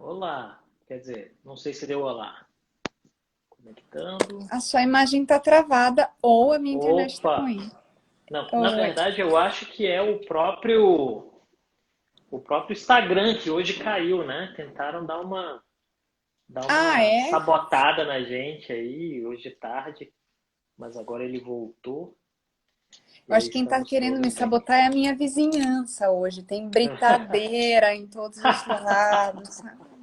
Olá. Quer dizer, não sei se deu olá. Conectando. A sua imagem tá travada ou a minha internet tá Opa! ruim. Não, na Oi. verdade eu acho que é o próprio Instagram que hoje caiu, né? Tentaram dar Ah, uma é? sabotada na gente aí hoje tarde, mas agora ele voltou e Eu aí acho que quem tá estamos querendo me todos bem. sabotar é a minha vizinhança hoje. Tem britadeira em todos os lados, sabe?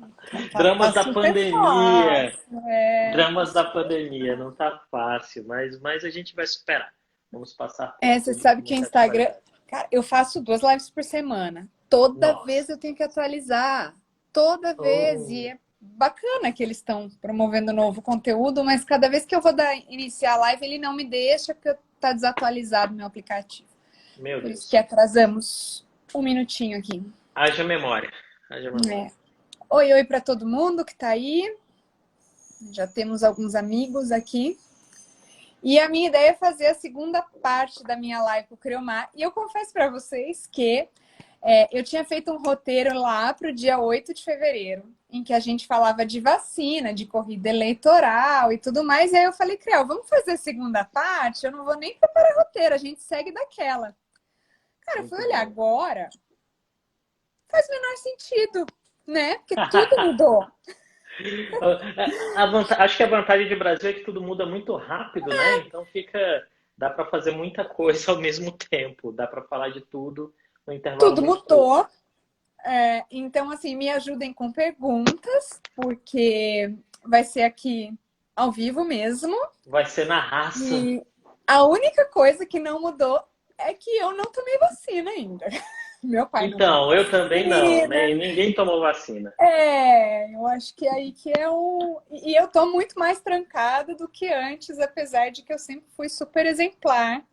Tá Dramas da super pandemia, fácil. É, tá dramas da super pandemia, não tá fácil, mas a gente vai superar. Vamos passar por Você tudo sabe com que o muita Instagram. qualidade. Cara, eu faço 2 lives por semana. Toda vez Nossa. eu tenho que atualizar. Toda vez. E Oh, é bacana que eles estão promovendo novo conteúdo, mas cada vez que eu vou iniciar a live, ele não me deixa, porque tá desatualizado meu aplicativo. meu Por isso que Deus. atrasamos um minutinho aqui. Haja memória. Haja memória. É. Oi, oi para todo mundo que tá aí. Já temos alguns amigos aqui. E a minha ideia é fazer a segunda parte da minha live com o Criomar. E eu confesso para vocês que eu tinha feito um roteiro lá para o dia 8 de fevereiro, em que a gente falava de vacina, de corrida eleitoral e tudo mais. E aí eu falei, Creu, vamos fazer a segunda parte? Eu não vou nem preparar roteiro, a gente segue daquela. Cara, eu fui Muito olhar bom. agora, faz o menor sentido, né? Porque tudo mudou. Acho que a vantagem de Brasil é que tudo muda muito rápido, né? Então dá para fazer muita coisa ao mesmo tempo, dá para falar de tudo num intervalo Tudo muito curto. mudou. Então, assim, me ajudem com perguntas, porque vai ser aqui ao vivo mesmo. Vai ser na raça. E a única coisa que não mudou é que eu não tomei vacina ainda. Meu pai não tomou Então, eu também não, vacina. né? E ninguém tomou vacina. Eu acho que é aí que é o. E eu tô muito mais trancada do que antes, apesar de que eu sempre fui super exemplar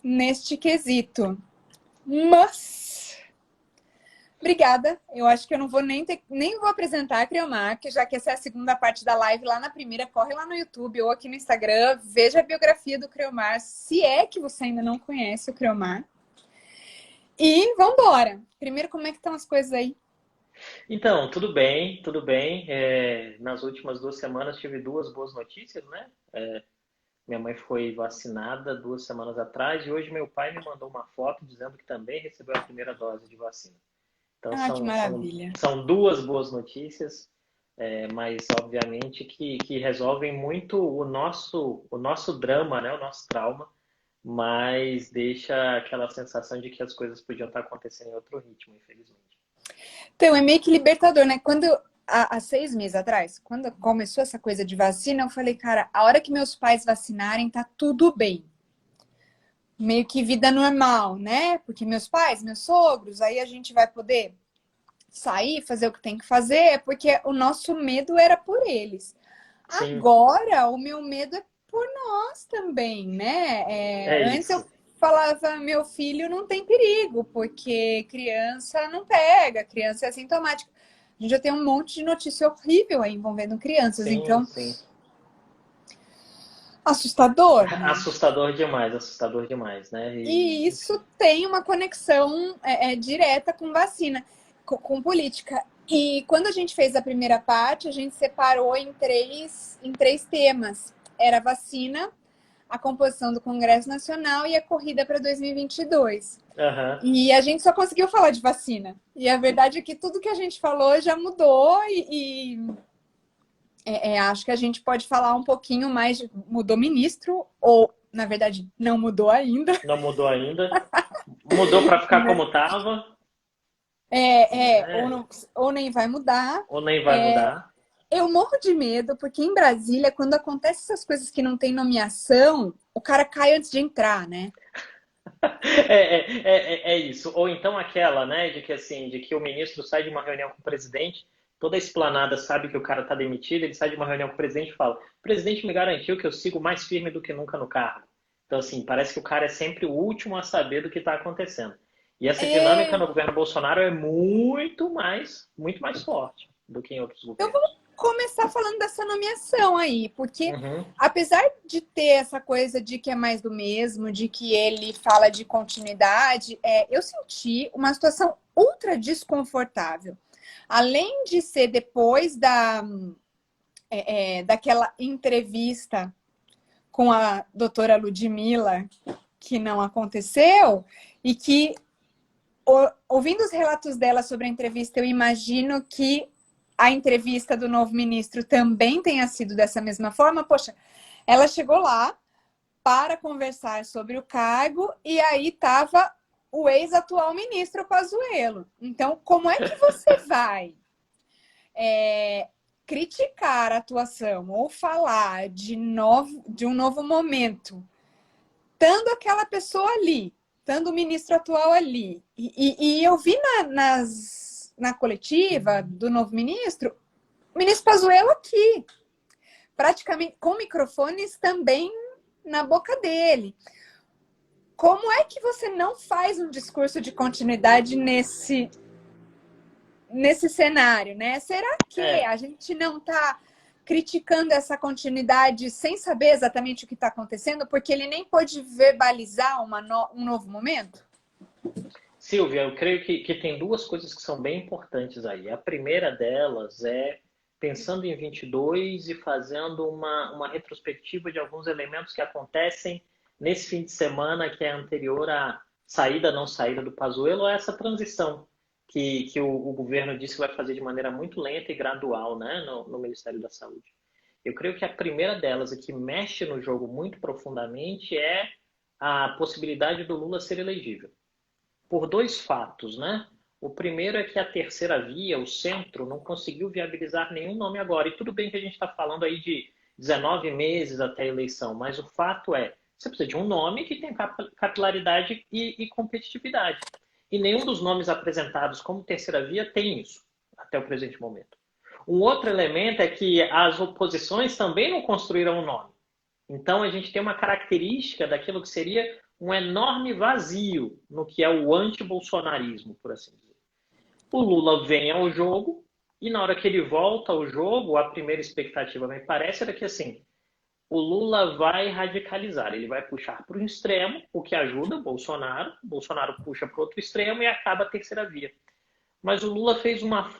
neste quesito. Mas obrigada. Eu acho que eu não vou nem vou apresentar a Criomar, que já que essa é a segunda parte da live, lá na primeira, corre lá no YouTube ou aqui no Instagram, veja a biografia do Criomar, se é que você ainda não conhece o Criomar. E vamos embora. Primeiro, como é que estão as coisas aí? Então, tudo bem, tudo bem. Nas últimas 2 semanas tive duas boas notícias, né? Minha mãe foi vacinada 2 semanas atrás e hoje meu pai me mandou uma foto dizendo que também recebeu a primeira dose de vacina. Então Ah, que são maravilha. são duas boas notícias, mas obviamente que resolvem muito o nosso drama, né? O nosso trauma, mas deixa aquela sensação de que as coisas podiam estar acontecendo em outro ritmo, infelizmente. Então, é meio que libertador, né? Há 6 meses atrás, quando começou essa coisa de vacina, eu falei, cara, a hora que meus pais vacinarem, tá tudo bem. Meio que vida normal, né? Porque meus pais, meus sogros, aí a gente vai poder sair, fazer o que tem que fazer, porque o nosso medo era por eles. Sim, Agora, o meu medo é por nós também, né? é Antes eu isso. falava, meu filho não tem perigo, porque criança não pega, criança é assintomática. A gente já tem um monte de notícia horrível aí envolvendo crianças, Sim, então, sim. assustador, né? Assustador demais, né? E Enfim. isso tem uma conexão direta com vacina, com política. E quando a gente fez a primeira parte, a gente separou em três temas. Era a vacina, a composição do Congresso Nacional e a corrida para 2022. Aham. E a gente só conseguiu falar de vacina. E a verdade é que tudo que a gente falou já mudou acho que a gente pode falar um pouquinho mais. Mudou ministro, ou, na verdade, não mudou ainda. Não mudou ainda. Mudou para ficar como estava, Ou, né? não, ou nem vai mudar. Ou nem vai mudar. Eu morro de medo, porque em Brasília, quando acontecem essas coisas que não tem nomeação, o cara cai antes de entrar, né? É isso. Ou então aquela, né, de que o ministro sai de uma reunião com o presidente, toda a esplanada sabe que o cara está demitido, ele sai de uma reunião com o presidente e fala: o presidente me garantiu que eu sigo mais firme do que nunca no cargo. Então, assim, parece que o cara é sempre o último a saber do que está acontecendo. E essa dinâmica É, no governo Bolsonaro é muito mais forte do que em outros eu vou governos. começar falando dessa nomeação aí, porque Uhum. apesar de ter essa coisa de que é mais do mesmo, de que ele fala de continuidade, eu senti uma situação ultra desconfortável. Além de ser depois daquela entrevista com a doutora Ludmilla, que não aconteceu, e que, ouvindo os relatos dela sobre a entrevista, eu imagino que a entrevista do novo ministro também tenha sido dessa mesma forma. Poxa, ela chegou lá para conversar sobre o cargo e aí estava o ex-atual ministro Pazuello. Então, como é que você vai criticar a atuação ou falar de um novo momento, estando aquela pessoa ali, estando o ministro atual ali? E eu vi na coletiva do novo ministro, o ministro Pazuello aqui, praticamente com microfones também na boca dele. Como é que você não faz um discurso de continuidade nesse cenário, né? Será que a gente não está criticando essa continuidade sem saber exatamente o que está acontecendo, porque ele nem pôde verbalizar um novo momento? Silvia, eu creio que tem duas coisas que são bem importantes aí. A primeira delas é pensando em 22 e fazendo uma retrospectiva de alguns elementos que acontecem nesse fim de semana que é anterior à saída, não saída do Pazuello, ou essa transição que o governo disse que vai fazer de maneira muito lenta e gradual, né, no Ministério da Saúde. Eu creio que a primeira delas, e que mexe no jogo muito profundamente, é a possibilidade do Lula ser elegível. Por dois fatos, né? O primeiro é que a terceira via, o centro, não conseguiu viabilizar nenhum nome agora. E tudo bem que a gente está falando aí de 19 meses até a eleição, mas o fato é, você precisa de um nome que tenha capilaridade e competitividade. E nenhum dos nomes apresentados como terceira via tem isso, até o presente momento. Um outro elemento é que as oposições também não construíram um nome. Então, a gente tem uma característica daquilo que seria um enorme vazio no que é o anti-bolsonarismo, por assim dizer. O Lula vem ao jogo e na hora que ele volta ao jogo, a primeira expectativa, me parece, era que assim, o Lula vai radicalizar, ele vai puxar para o extremo, o que ajuda o Bolsonaro puxa para o outro extremo e acaba a terceira via. Mas o Lula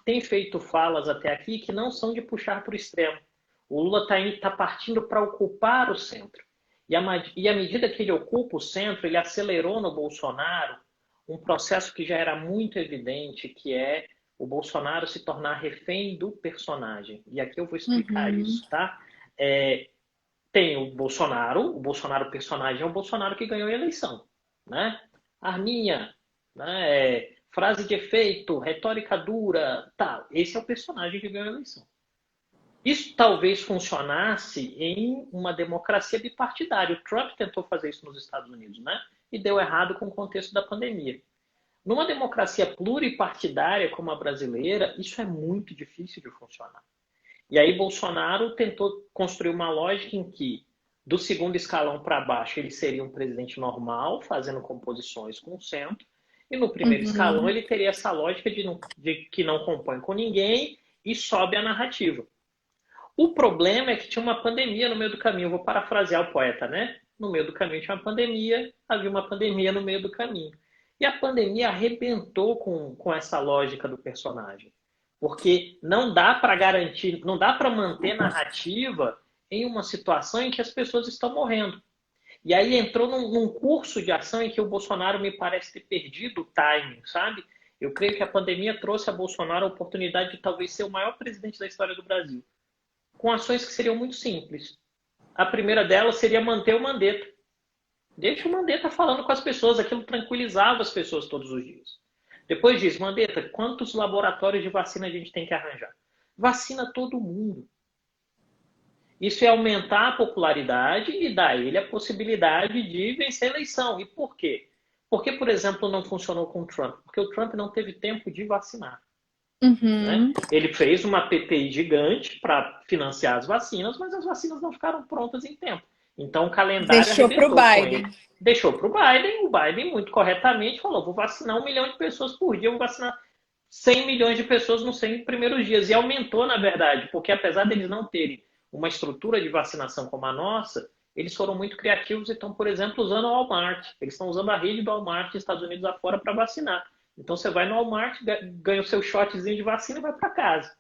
tem feito falas até aqui que não são de puxar para o extremo. O Lula está partindo para ocupar o centro. E à medida que ele ocupa o centro, ele acelerou no Bolsonaro um processo que já era muito evidente, que é o Bolsonaro se tornar refém do personagem. E aqui eu vou explicar isso, tá? Tem o Bolsonaro personagem é o Bolsonaro que ganhou a eleição, né? Arminha, né? Frase de efeito, retórica dura, tal. Esse é o personagem que ganhou a eleição. Isso talvez funcionasse em uma democracia bipartidária. O Trump tentou fazer isso nos Estados Unidos, né? E deu errado com o contexto da pandemia. Numa democracia pluripartidária como a brasileira, isso é muito difícil de funcionar. E aí Bolsonaro tentou construir uma lógica em que, do segundo escalão para baixo, ele seria um presidente normal, fazendo composições com o centro, e no primeiro escalão ele teria essa lógica de que não compõe com ninguém e sobe a narrativa. O problema é que tinha uma pandemia no meio do caminho. Eu vou parafrasear o poeta, né? No meio do caminho tinha uma pandemia, havia uma pandemia no meio do caminho. E a pandemia arrebentou com essa lógica do personagem. Porque não dá para garantir, não dá para manter narrativa em uma situação em que as pessoas estão morrendo. E aí entrou num curso de ação em que o Bolsonaro me parece ter perdido o timing, sabe? Eu creio que a pandemia trouxe a Bolsonaro a oportunidade de talvez ser o maior presidente da história do Brasil, com ações que seriam muito simples. A primeira delas seria manter o Mandetta. Deixa o Mandetta falando com as pessoas, aquilo tranquilizava as pessoas todos os dias. Depois diz, Mandetta, quantos laboratórios de vacina a gente tem que arranjar? Vacina todo mundo. Isso é aumentar a popularidade e dar a ele a possibilidade de vencer a eleição. E por quê? Porque, por exemplo, não funcionou com o Trump? Porque o Trump não teve tempo de vacinar. Né? Ele fez uma PPI gigante para financiar as vacinas, mas as vacinas não ficaram prontas em tempo. Então o calendário deixou para o Biden. Deixou para o Biden. O Biden, muito corretamente, falou: vou vacinar 1 milhão de pessoas por dia, vou vacinar 100 milhões de pessoas nos 100 primeiros dias. E aumentou, na verdade, porque apesar deles não terem uma estrutura de vacinação como a nossa, eles foram muito criativos e estão, por exemplo, usando o Walmart. Eles estão usando a rede do Walmart dos Estados Unidos afora para vacinar. Então você vai no Walmart, ganha o seu shotzinho de vacina e vai para casa,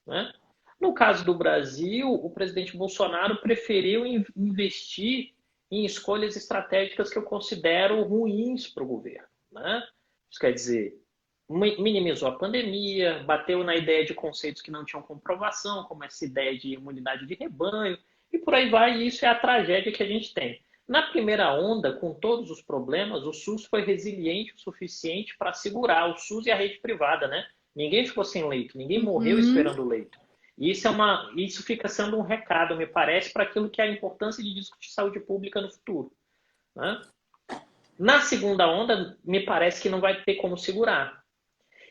né? No caso do Brasil, o presidente Bolsonaro preferiu investir em escolhas estratégicas que eu considero ruins para o governo, né? Isso quer dizer, minimizou a pandemia, bateu na ideia de conceitos que não tinham comprovação, como essa ideia de imunidade de rebanho, e por aí vai, e isso é a tragédia que a gente tem. Na primeira onda, com todos os problemas, o SUS foi resiliente o suficiente para segurar o SUS e a rede privada, né? Ninguém ficou sem leito, ninguém morreu esperando o leito. E isso fica sendo um recado, me parece, para aquilo que é a importância de discutir saúde pública no futuro, né? Na segunda onda, me parece que não vai ter como segurar.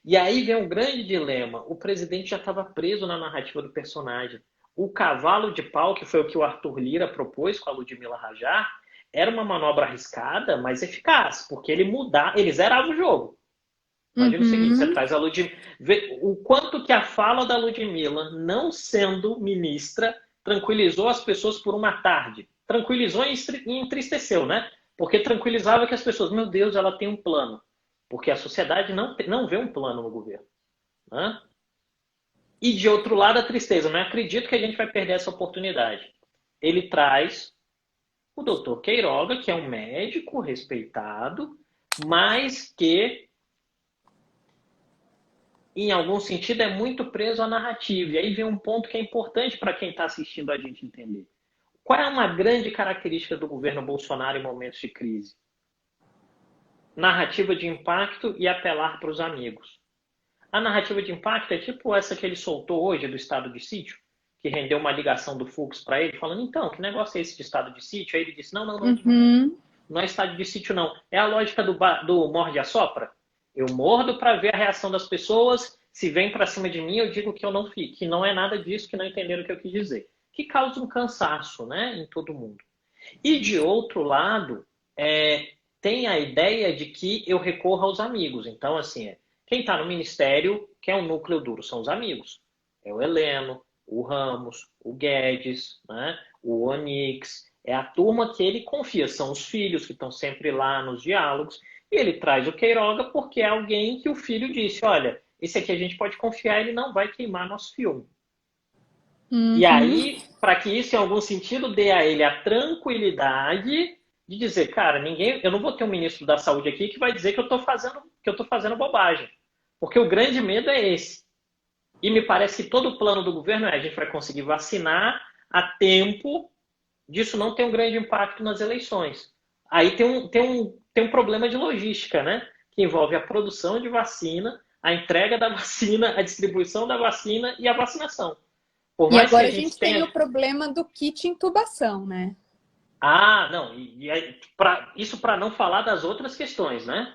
E aí vem um grande dilema. O presidente já estava preso na narrativa do personagem. O cavalo de pau, que foi o que o Arthur Lira propôs com a Ludmila Rajar, era uma manobra arriscada, mas eficaz, porque ele zerava o jogo. Imagina o seguinte, você traz a Ludmila... O quanto que a fala da Ludmila, não sendo ministra, tranquilizou as pessoas por uma tarde. Tranquilizou e entristeceu, né? Porque tranquilizava que as pessoas, meu Deus, ela tem um plano. Porque a sociedade não vê um plano no governo, né? E de outro lado, a tristeza. Não acredito que a gente vai perder essa oportunidade. Ele traz o doutor Queiroga, que é um médico respeitado, mas que, em algum sentido, é muito preso à narrativa. E aí vem um ponto que é importante para quem está assistindo a gente entender. Qual é uma grande característica do governo Bolsonaro em momentos de crise? Narrativa de impacto e apelar para os amigos. A narrativa de impacto é tipo essa que ele soltou hoje do estado de sítio, que rendeu uma ligação do Fux para ele, falando, então, que negócio é esse de estado de sítio? Aí ele disse, não, não é estado de sítio, não. É a lógica do morde-a-sopra. Eu mordo para ver a reação das pessoas, se vem para cima de mim, eu digo que eu não fico, que não é nada disso, que não entenderam o que eu quis dizer. Que causa um cansaço, né, em todo mundo. E, de outro lado, tem a ideia de que eu recorro aos amigos. Então, assim, quem está no ministério, que é o núcleo duro, são os amigos. É o Heleno, o Ramos, o Guedes, né? O Onix. É a turma que ele confia. São os filhos que estão sempre lá nos diálogos. E ele traz o Queiroga porque é alguém que o filho disse, olha, esse aqui a gente pode confiar, ele não vai queimar nosso filme. E aí, para que isso, em algum sentido, dê a ele a tranquilidade de dizer, cara, eu não vou ter um ministro da saúde aqui que vai dizer que eu estou fazendo bobagem. Porque o grande medo é esse. E me parece que todo o plano do governo a gente vai conseguir vacinar a tempo disso não ter um grande impacto nas eleições. Aí tem um problema de logística, né? Que envolve a produção de vacina, a entrega da vacina, a distribuição da vacina e a vacinação. Por E mais agora que a gente tem o problema do kit intubação, né? Ah, não. Isso para não falar das outras questões, né?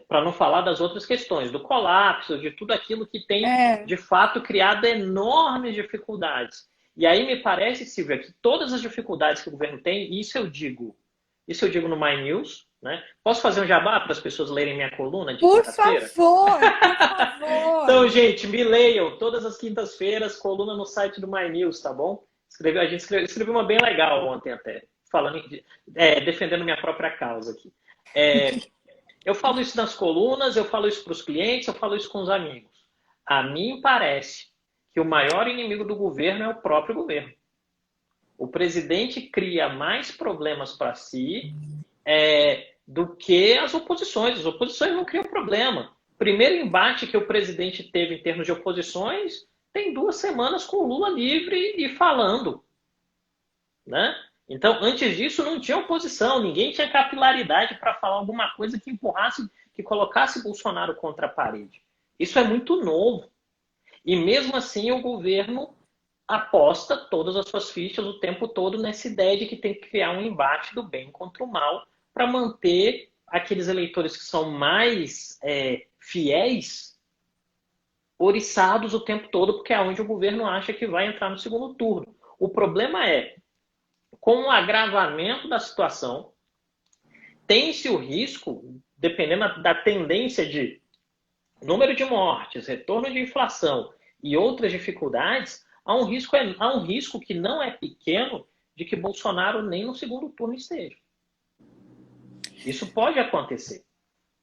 Para não falar das outras questões, do colapso, de tudo aquilo que tem, de fato, criado enormes dificuldades. E aí me parece, Silvia, que todas as dificuldades que o governo tem, e isso eu digo no My News, né? Posso fazer um jabá para as pessoas lerem minha coluna de quinta-feira? Por favor! Então, gente, me leiam todas as quintas-feiras, coluna no site do My News, tá bom? A gente escreveu uma bem legal ontem até, defendendo minha própria causa aqui. Eu falo isso nas colunas, eu falo isso para os clientes, eu falo isso com os amigos. A mim parece que o maior inimigo do governo é o próprio governo. O presidente cria mais problemas para si do que as oposições. As oposições não criam problema. O primeiro embate que o presidente teve em termos de oposições tem 2 semanas com o Lula livre e falando, né? Então, antes disso, não tinha oposição, ninguém tinha capilaridade para falar alguma coisa que empurrasse, que colocasse Bolsonaro contra a parede. Isso é muito novo. E mesmo assim, o governo aposta todas as suas fichas o tempo todo nessa ideia de que tem que criar um embate do bem contra o mal para manter aqueles eleitores que são mais fiéis oriçados o tempo todo, porque é onde o governo acha que vai entrar no segundo turno. O problema é, com o agravamento da situação, tem-se o risco, dependendo da tendência de número de mortes, retorno de inflação e outras dificuldades, há um risco que não é pequeno de que Bolsonaro nem no segundo turno esteja. Isso pode acontecer.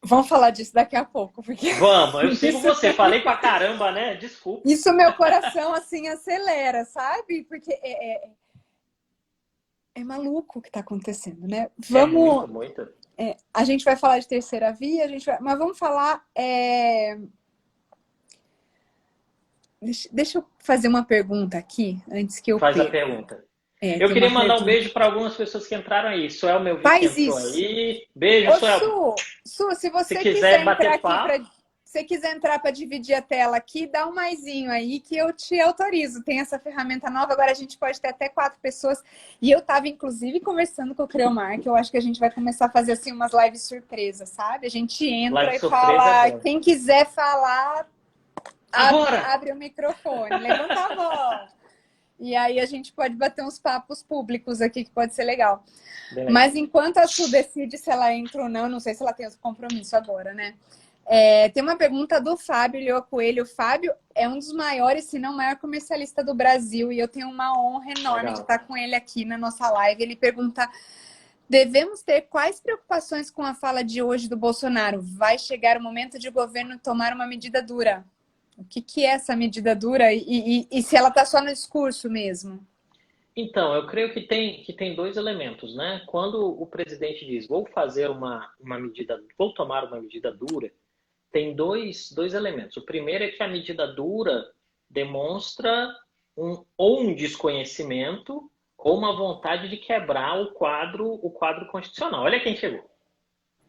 Vamos falar disso daqui a pouco, porque Vamos, eu sigo isso, você. Falei pra caramba, né? Desculpa. isso meu coração assim acelera, sabe? Porque é maluco o que está acontecendo, né? É muito, Vamos, muito. a gente vai falar de terceira via, mas vamos falar. Deixa eu fazer uma pergunta aqui antes que eu Faz a perca. pergunta. Eu Tem uma queria mandar um pergunta. beijo para algumas pessoas que entraram aí. Suel, meu vi que Faz entrou isso. aí. Beijo, Ô, Suel. Su, se Se você quiser quiser entrar bater aqui papo, para você quiser entrar para dividir a tela aqui, dá um maisinho aí que eu te autorizo. Tem essa ferramenta nova, agora a gente pode ter até 4 pessoas. E eu estava, inclusive, conversando com o Creomar, que eu acho que a gente vai começar a fazer assim umas lives surpresas, sabe? A gente live entra e surpresa é fala, bom. quem quiser falar, Agora! abre o microfone, levanta a mão. E aí a gente pode bater uns papos públicos aqui, que pode ser legal. Bem legal. Mas enquanto a Su decide se ela entra ou não sei se ela tem esse compromisso agora, né? Tem uma pergunta do Fábio Lioa Coelho. O Fábio é um dos maiores, se não o maior comercialista do Brasil, e eu tenho uma honra enorme Legal. de estar com ele aqui na nossa live. Ele pergunta: devemos ter quais preocupações com a fala de hoje do Bolsonaro? Vai chegar o momento de o governo tomar uma medida dura? O que é essa medida dura e se ela está só no discurso mesmo? Então, eu creio que tem dois elementos, né? Quando o presidente diz vou fazer uma medida, vou tomar uma medida dura, tem dois elementos. O primeiro é que a medida dura demonstra ou um desconhecimento ou uma vontade de quebrar o quadro constitucional. Olha quem chegou.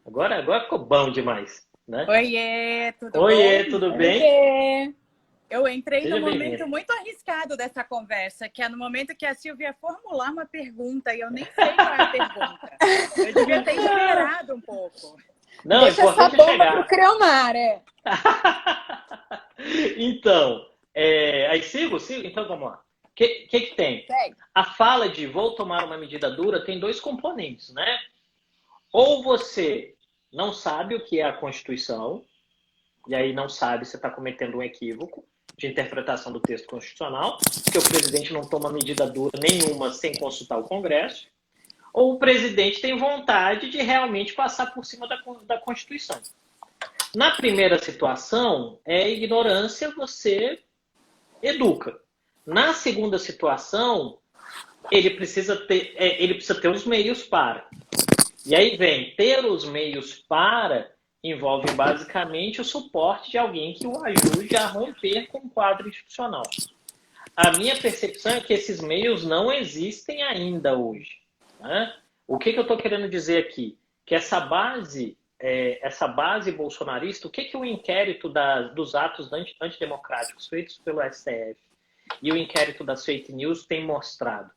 Agora ficou bom demais, né? Oiê, tudo Oiê, bom? tudo bem? Oiê. Eu entrei Seja num momento bem-vindo. muito arriscado dessa conversa, que é no momento que a Silvia formular uma pergunta e eu nem sei qual é a pergunta. Eu devia ter esperado um pouco. Não, Deixa essa importante é bomba chegar. pro Creomar, Então, aí sigo? Então vamos lá. O que tem? Segue. A fala de vou tomar uma medida dura tem dois componentes, né? Ou você não sabe o que é a Constituição, e aí não sabe, você está cometendo um equívoco de interpretação do texto constitucional, porque o presidente não toma medida dura nenhuma sem consultar o Congresso, ou o presidente tem vontade de realmente passar por cima da Constituição. Na primeira situação, ignorância, você educa. Na segunda situação, ele precisa ter os meios para. E aí vem, ter os meios para envolve basicamente o suporte de alguém que o ajude a romper com o quadro institucional. A minha percepção é que esses meios não existem ainda hoje. Né? O que eu estou querendo dizer aqui? Que essa base bolsonarista, o que o inquérito dos atos antidemocráticos feitos pelo STF e o inquérito das fake news tem mostrado?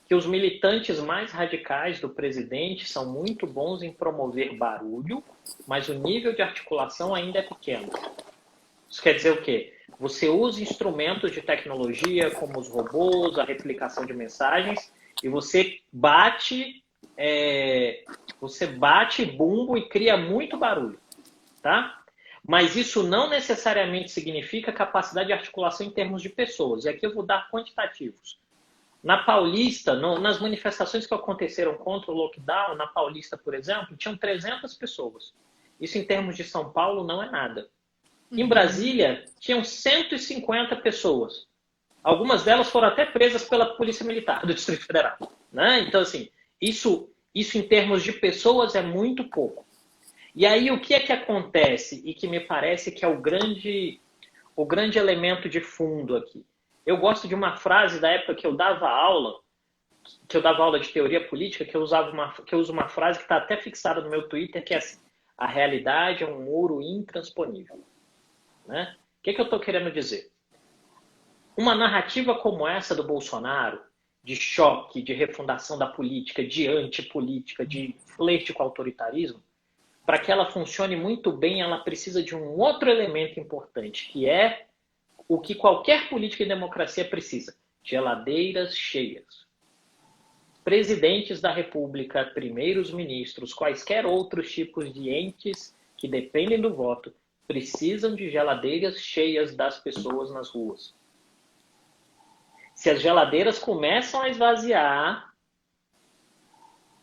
Que os militantes mais radicais do presidente são muito bons em promover barulho, mas o nível de articulação ainda é pequeno. Isso quer dizer o quê? Você usa instrumentos de tecnologia, como os robôs, a replicação de mensagens, e você bate bumbo e cria muito barulho, tá? Mas isso não necessariamente significa capacidade de articulação em termos de pessoas. E aqui eu vou dar quantitativos. Na Paulista, nas manifestações que aconteceram contra o lockdown, na Paulista, por exemplo, tinham 300 pessoas. Isso, em termos de São Paulo, não é nada. Em Brasília, tinham 150 pessoas. Algumas delas foram até presas pela Polícia Militar do Distrito Federal. Né? Então, assim, isso em termos de pessoas é muito pouco. E aí, o que é que acontece e que me parece que é o grande elemento de fundo aqui? Eu gosto de uma frase da época que eu dava aula de teoria política, que eu uso uma frase que está até fixada no meu Twitter, que é assim: a realidade é um muro intransponível. Né? O que eu estou querendo dizer? Uma narrativa como essa do Bolsonaro, de choque, de refundação da política, de antipolítica, de flerte com o autoritarismo, para que ela funcione muito bem, ela precisa de um outro elemento importante, que é o que qualquer política em democracia precisa: geladeiras cheias. Presidentes da República, primeiros ministros, quaisquer outros tipos de entes que dependem do voto, precisam de geladeiras cheias das pessoas nas ruas. Se as geladeiras começam a esvaziar,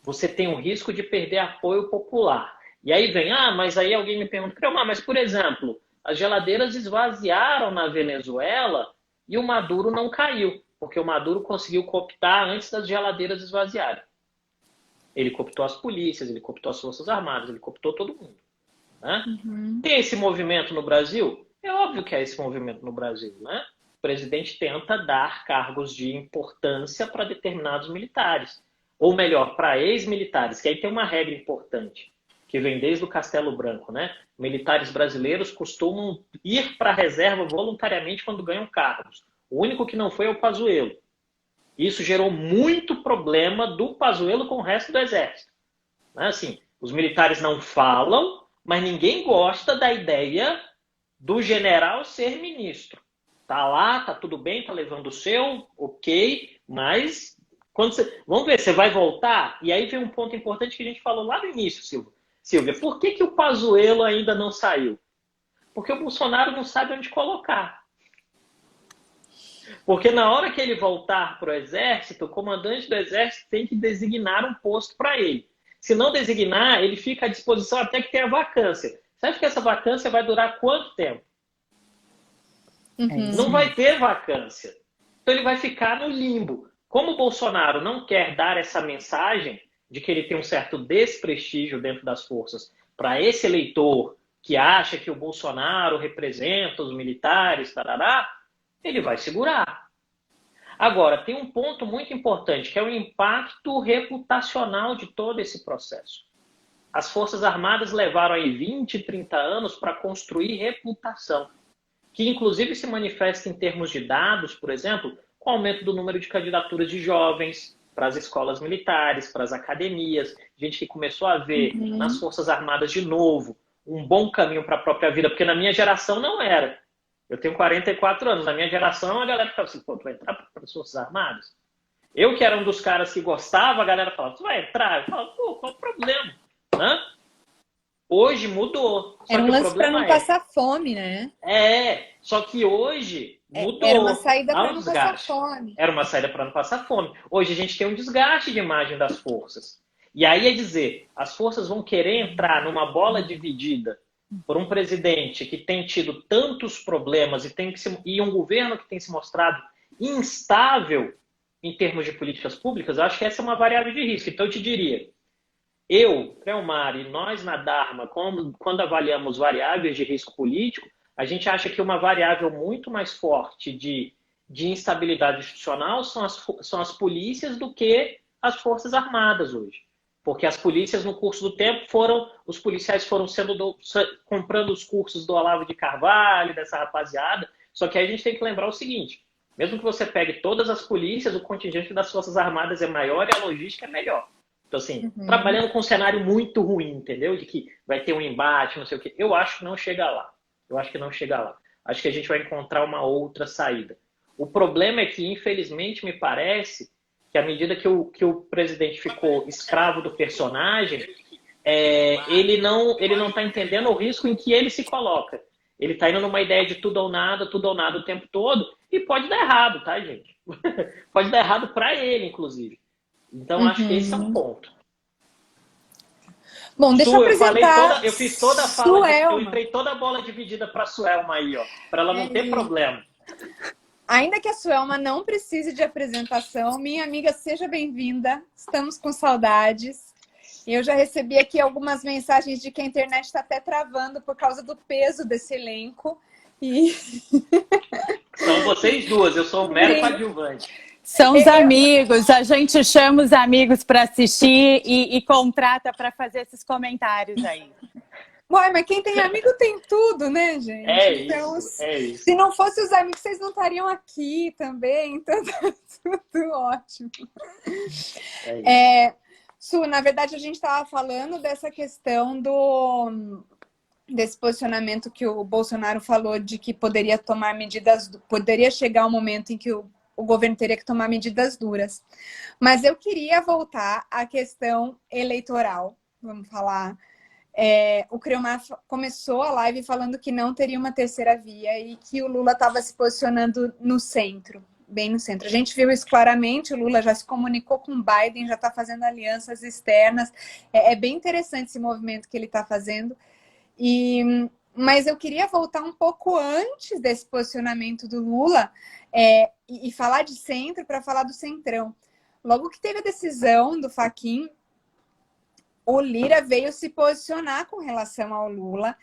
você tem um risco de perder apoio popular. E aí vem, mas aí alguém me pergunta, mas por exemplo, as geladeiras esvaziaram na Venezuela e o Maduro não caiu, porque o Maduro conseguiu cooptar antes das geladeiras esvaziarem. Ele cooptou as polícias, ele cooptou as Forças Armadas, ele cooptou todo mundo. Né? Tem esse movimento no Brasil? É óbvio que há esse movimento no Brasil. Né? O presidente tenta dar cargos de importância para determinados militares. Ou melhor, para ex-militares, que aí tem uma regra importante, que vem desde o Castelo Branco. Né? Militares brasileiros costumam ir para a reserva voluntariamente quando ganham cargos. O único que não foi é o Pazuello. Isso gerou muito problema do Pazuello com o resto do exército. Né? Assim, os militares não falam, mas ninguém gosta da ideia do general ser ministro. Tá lá, tá tudo bem, tá levando o seu, ok, mas vamos ver, você vai voltar? E aí vem um ponto importante que a gente falou lá no início, Silvia. Por que o Pazuello ainda não saiu? Porque o Bolsonaro não sabe onde colocar. Porque na hora que ele voltar para o exército, o comandante do exército tem que designar um posto para ele. Se não designar, ele fica à disposição até que tenha vacância. Você acha que essa vacância vai durar quanto tempo? Não vai ter vacância. Então ele vai ficar no limbo. Como o Bolsonaro não quer dar essa mensagem de que ele tem um certo desprestígio dentro das forças para esse eleitor que acha que o Bolsonaro representa os militares, tarará, ele vai segurar. Agora, tem um ponto muito importante, que é o impacto reputacional de todo esse processo. As Forças Armadas levaram aí 20, 30 anos para construir reputação, que inclusive se manifesta em termos de dados, por exemplo, com o aumento do número de candidaturas de jovens para as escolas militares, para as academias, gente que começou a ver nas Forças Armadas de novo um bom caminho para a própria vida, porque na minha geração não era. Eu tenho 44 anos. Na minha geração, a galera ficava assim, tu vai entrar para as Forças Armadas? Eu que era um dos caras que gostava, a galera falava, tu vai entrar? Eu falava, qual o problema? Né? Hoje mudou. Era um lance para não passar fome, né? Só que hoje mudou. Era uma saída para não passar fome. Era uma saída para não passar fome. Hoje a gente tem um desgaste de imagem das forças. E aí é dizer, as forças vão querer entrar numa bola dividida por um presidente que tem tido tantos problemas e um governo que tem se mostrado instável em termos de políticas públicas, eu acho que essa é uma variável de risco. Então eu te diria, Creomar e nós na Dharma, quando avaliamos variáveis de risco político, a gente acha que uma variável muito mais forte de instabilidade institucional são as polícias do que as Forças Armadas hoje. Porque as polícias, no curso do tempo, os policiais foram comprando os cursos do Olavo de Carvalho, dessa rapaziada. Só que aí a gente tem que lembrar o seguinte, mesmo que você pegue todas as polícias, o contingente das Forças Armadas é maior e a logística é melhor. Então, assim, trabalhando com um cenário muito ruim, entendeu? De que vai ter um embate, não sei o quê. Eu acho que não chega lá. Acho que a gente vai encontrar uma outra saída. O problema é que, infelizmente, me parece que à medida que o presidente ficou escravo do personagem, ele não está entendendo o risco em que ele se coloca. Ele está indo numa ideia de tudo ou nada o tempo todo, e pode dar errado, tá, gente? Pode dar errado para ele, inclusive. Então, acho que esse é um ponto. Bom, deixa eu apresentar. Eu fiz toda a fala, eu entrei toda a bola dividida para a Suelma aí, ó, para ela não ter problema. Ainda que a Suelma não precise de apresentação, minha amiga, seja bem-vinda. Estamos com saudades. Eu já recebi aqui algumas mensagens de que a internet está até travando por causa do peso desse elenco. São vocês duas, eu sou o mero coadjuvante. São os amigos, a gente chama os amigos para assistir e contrata para fazer esses comentários aí. Ué, mas quem tem amigo tem tudo, né, gente? Então, isso. Se não fossem os amigos, vocês não estariam aqui também, então tá tudo ótimo. Su, na verdade, a gente estava falando dessa questão desse posicionamento que o Bolsonaro falou de que poderia chegar um momento em que o governo teria que tomar medidas duras. Mas eu queria voltar à questão eleitoral, vamos falar. O Creomar começou a live falando que não teria uma terceira via e que o Lula estava se posicionando no centro. bem no centro. A gente viu isso claramente, o Lula já se comunicou com o Biden, já está fazendo alianças externas. É bem interessante esse movimento que ele está fazendo. Mas eu queria voltar um pouco antes desse posicionamento do Lula e falar de centro para falar do centrão. Logo que teve a decisão do Fachin, o Lira veio se posicionar com relação ao Lula.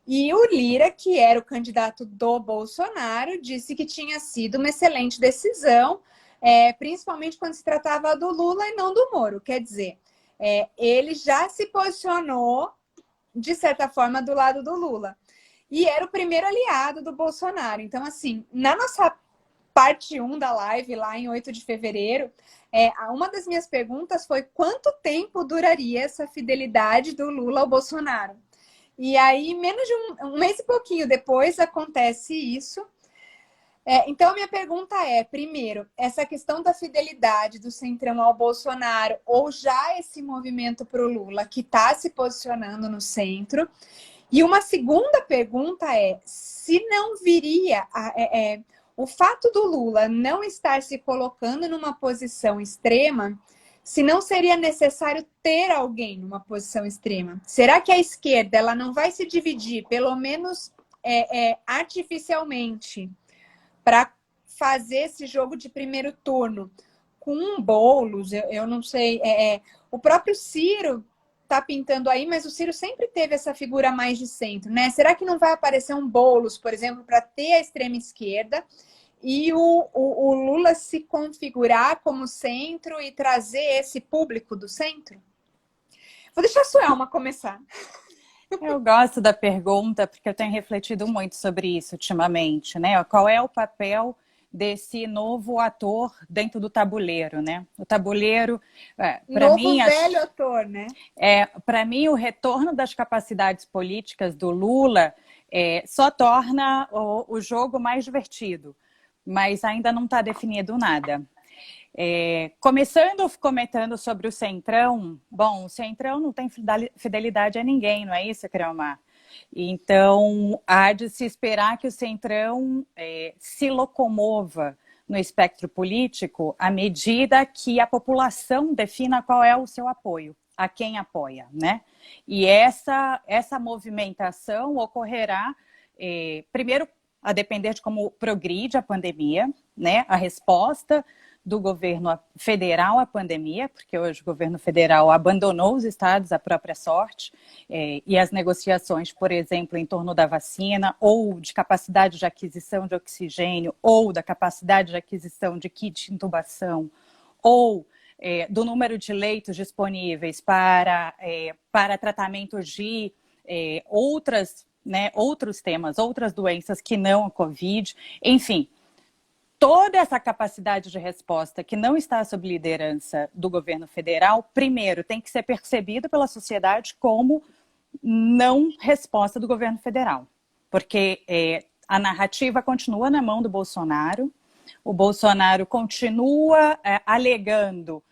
E o Lira, que era o candidato do Bolsonaro, disse que tinha sido uma excelente decisão, principalmente quando se tratava do Lula e não do Moro. Quer dizer, ele já se posicionou, de certa forma, do lado do Lula. E era o primeiro aliado do Bolsonaro. Então, assim, na nossa parte 1 da live, lá em 8 de fevereiro, uma das minhas perguntas foi quanto tempo duraria essa fidelidade do Lula ao Bolsonaro? E aí, menos de um mês e pouquinho depois, acontece isso. Então, a minha pergunta primeiro, essa questão da fidelidade do Centrão ao Bolsonaro, ou já esse movimento para o Lula, que está se posicionando no centro. E uma segunda pergunta se não viria... o fato do Lula não estar se colocando numa posição extrema, se não seria necessário ter alguém numa posição extrema. Será que a esquerda ela não vai se dividir, pelo menos artificialmente, para fazer esse jogo de primeiro turno com um Boulos? Eu não sei. O próprio Ciro está pintando aí, mas o Ciro sempre teve essa figura mais de centro, né? Será que não vai aparecer um Boulos, por exemplo, para ter a extrema esquerda? E o Lula se configurar como centro e trazer esse público do centro? Vou deixar a Suelma começar. Eu gosto da pergunta, porque eu tenho refletido muito sobre isso ultimamente, né? Qual é o papel desse novo ator dentro do tabuleiro, né? O tabuleiro, para mim... velho ator, né? Para mim, o retorno das capacidades políticas do Lula só torna o jogo mais divertido, mas ainda não está definido nada. Comentando sobre o Centrão, bom, o Centrão não tem fidelidade a ninguém, não é isso, Creomar? Então, há de se esperar que o Centrão se locomova no espectro político à medida que a população defina qual é o seu apoio, a quem apoia, né? E essa movimentação ocorrerá, primeiro, a depender de como progride a pandemia, né? A resposta do governo federal à pandemia, porque hoje o governo federal abandonou os estados à própria sorte, e as negociações, por exemplo, em torno da vacina, ou de capacidade de aquisição de oxigênio, ou da capacidade de aquisição de kit de intubação, ou do número de leitos disponíveis para tratamentos de outros temas, outras doenças que não a Covid, enfim. Toda essa capacidade de resposta que não está sob liderança do governo federal, primeiro, tem que ser percebida pela sociedade como não resposta do governo federal. Porque a narrativa continua na mão do Bolsonaro, o Bolsonaro continua alegando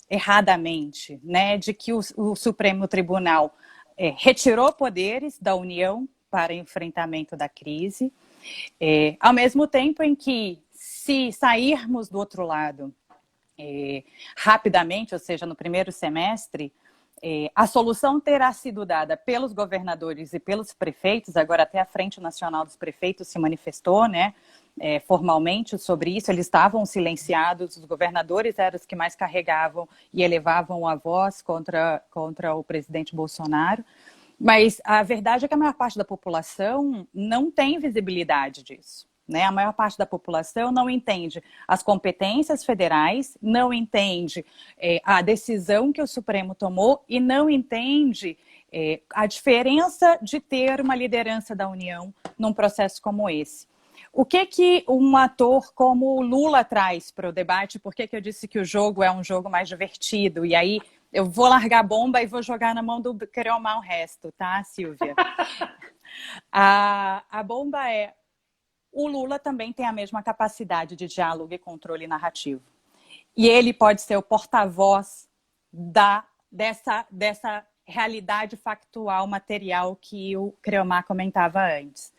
erradamente, né, de que o Supremo Tribunal retirou poderes da União para enfrentamento da crise. Ao mesmo tempo em que, se sairmos do outro lado rapidamente, ou seja, no primeiro semestre, a solução terá sido dada pelos governadores e pelos prefeitos. Agora até a Frente Nacional dos Prefeitos se manifestou, né, formalmente sobre isso. Eles estavam silenciados, os governadores eram os que mais carregavam e elevavam a voz contra o presidente Bolsonaro. Mas a verdade é que a maior parte da população não tem visibilidade disso, né? A maior parte da população não entende as competências federais, não entende a decisão que o Supremo tomou e não entende a diferença de ter uma liderança da União num processo como esse. O que um ator como o Lula traz para o debate? Por que eu disse que o jogo é um jogo mais divertido? E aí eu vou largar a bomba e vou jogar na mão do Creomar o resto, tá, Silvia? A bomba o Lula também tem a mesma capacidade de diálogo e controle narrativo. E ele pode ser o porta-voz dessa realidade factual, material que o Creomar comentava antes.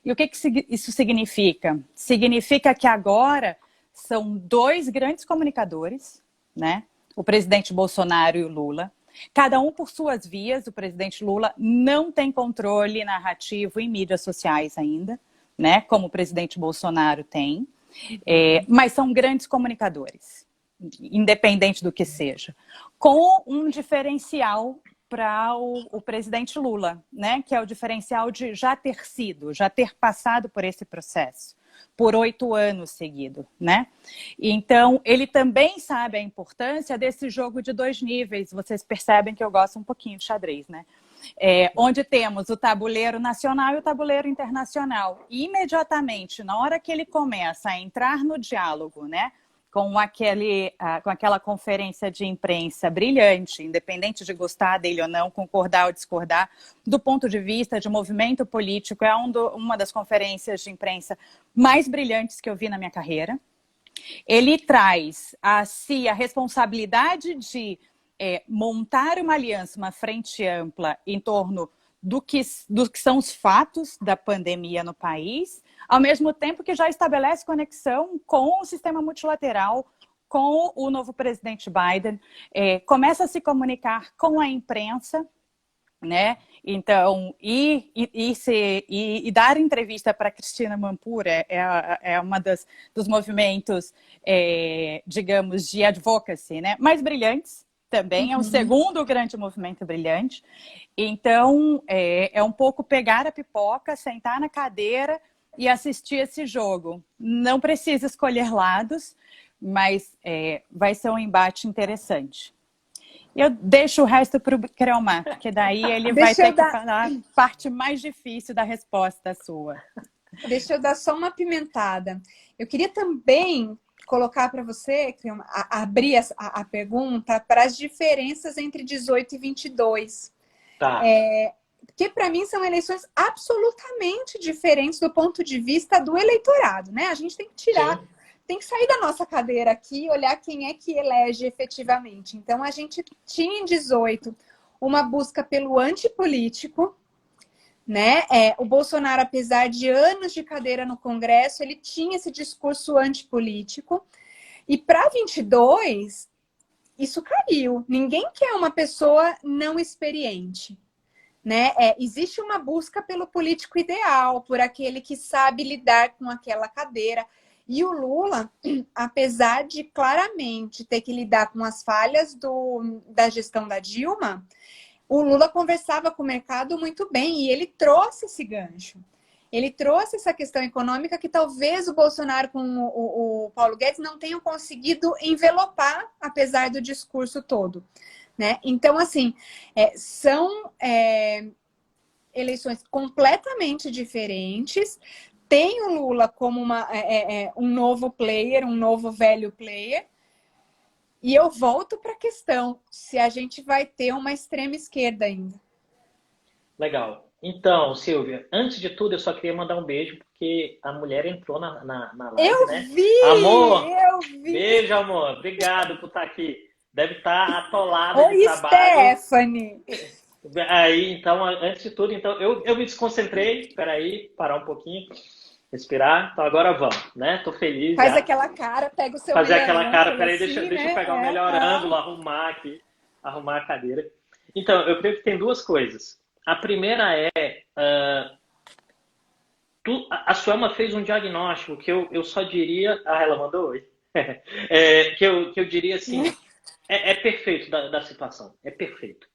E o que isso significa? Significa que agora são dois grandes comunicadores, né? O presidente Bolsonaro e o Lula, cada um por suas vias. O presidente Lula não tem controle narrativo em mídias sociais ainda, né? Como o presidente Bolsonaro tem, mas são grandes comunicadores, independente do que seja, com um diferencial para o presidente Lula, né? Que é o diferencial de já ter passado por esse processo por 8 anos seguidos, né? Então, ele também sabe a importância desse jogo de 2 níveis. Vocês percebem que eu gosto um pouquinho de xadrez, né? Onde temos o tabuleiro nacional e o tabuleiro internacional. E, imediatamente, na hora que ele começa a entrar no diálogo, né? Com aquela conferência de imprensa brilhante, independente de gostar dele ou não, concordar ou discordar, do ponto de vista de movimento político, é uma das conferências de imprensa mais brilhantes que eu vi na minha carreira. Ele traz a si a responsabilidade de montar uma aliança, uma frente ampla em torno do que são os fatos da pandemia no país, ao mesmo tempo que já estabelece conexão com o sistema multilateral, com o novo presidente Biden, começa a se comunicar com a imprensa, né? Então, e dar entrevista para Cristina Mampura é uma dos movimentos, digamos, de advocacy, né? Mais brilhantes também, é o segundo grande movimento brilhante. Então, é um pouco pegar a pipoca, sentar na cadeira e assistir esse jogo. Não precisa escolher lados, mas vai ser um embate interessante. Eu deixo o resto para o Creomar, porque daí ele vai ter que falar a parte mais difícil da resposta sua. Deixa eu dar só uma pimentada. Eu queria também colocar para você, Creomar, abrir a pergunta para as diferenças entre 18 e 22. Tá. Porque para mim são eleições absolutamente diferentes do ponto de vista do eleitorado, né? A gente tem que tirar, tem que sair da nossa cadeira aqui e olhar quem é que elege efetivamente. Então a gente tinha em 18 uma busca pelo antipolítico, né? O Bolsonaro, apesar de anos de cadeira no Congresso, ele tinha esse discurso antipolítico. E para 22, isso caiu. Ninguém quer uma pessoa não experiente, né? Existe uma busca pelo político ideal, por aquele que sabe lidar com aquela cadeira. E o Lula, apesar de claramente ter que lidar com as falhas da gestão da Dilma, o Lula conversava com o mercado muito bem e ele trouxe esse gancho. Ele trouxe essa questão econômica que talvez o Bolsonaro com o Paulo Guedes não tenham conseguido envelopar, apesar do discurso todo, né? Então, assim, são eleições completamente diferentes. Tem o Lula como um novo player, um novo velho player. E eu volto para a questão, se a gente vai ter uma extrema esquerda ainda. Legal. Então, Silvia, antes de tudo, eu só queria mandar um beijo, porque a mulher entrou na live, eu né? Vi! Amor! Eu vi! Beijo, amor. Obrigado por estar aqui. Deve estar atolada Oi, de trabalho. Stephanie! Aí, então, antes de tudo, então, eu me desconcentrei. Peraí, parar um pouquinho, respirar. Então, agora vamos, né? Tô feliz. Faz já. aquela cara, pega o seu Fazer melhor aquela cara, ângulo, peraí, assim, deixa eu né? pegar o melhor ângulo, arrumar aqui, arrumar a cadeira. Então, eu creio que tem duas coisas. A primeira a Suelma fez um diagnóstico que eu só diria... Ah, ela mandou oi. Que eu diria assim, é perfeito da situação, é perfeito.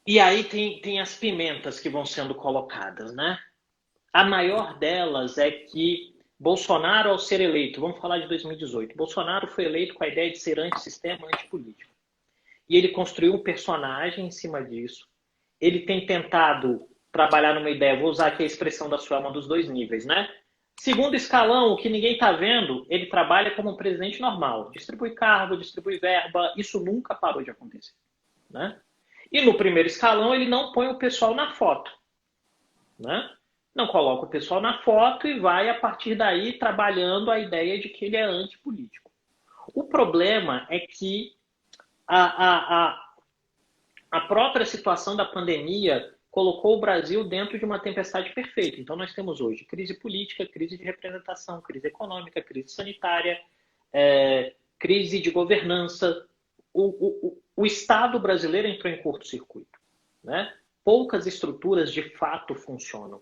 E aí tem as pimentas que vão sendo colocadas, né? A maior delas é que Bolsonaro, ao ser eleito, vamos falar de 2018, Bolsonaro foi eleito com a ideia de ser antissistema, antipolítico. E ele construiu um personagem em cima disso. Ele tem tentado trabalhar numa ideia, vou usar aqui a expressão da Suelma, dos 2 níveis, né? Segundo escalão, o que ninguém está vendo, ele trabalha como um presidente normal. Distribui cargo, distribui verba, isso nunca parou de acontecer, né? E no primeiro escalão, ele não põe o pessoal na foto, né? Não coloca o pessoal na foto e vai, a partir daí, trabalhando a ideia de que ele é antipolítico. O problema é que a própria situação da pandemia colocou o Brasil dentro de uma tempestade perfeita. Então, nós temos hoje crise política, crise de representação, crise econômica, crise sanitária, crise de governança. O Estado brasileiro entrou em curto-circuito, né? Poucas estruturas de fato funcionam.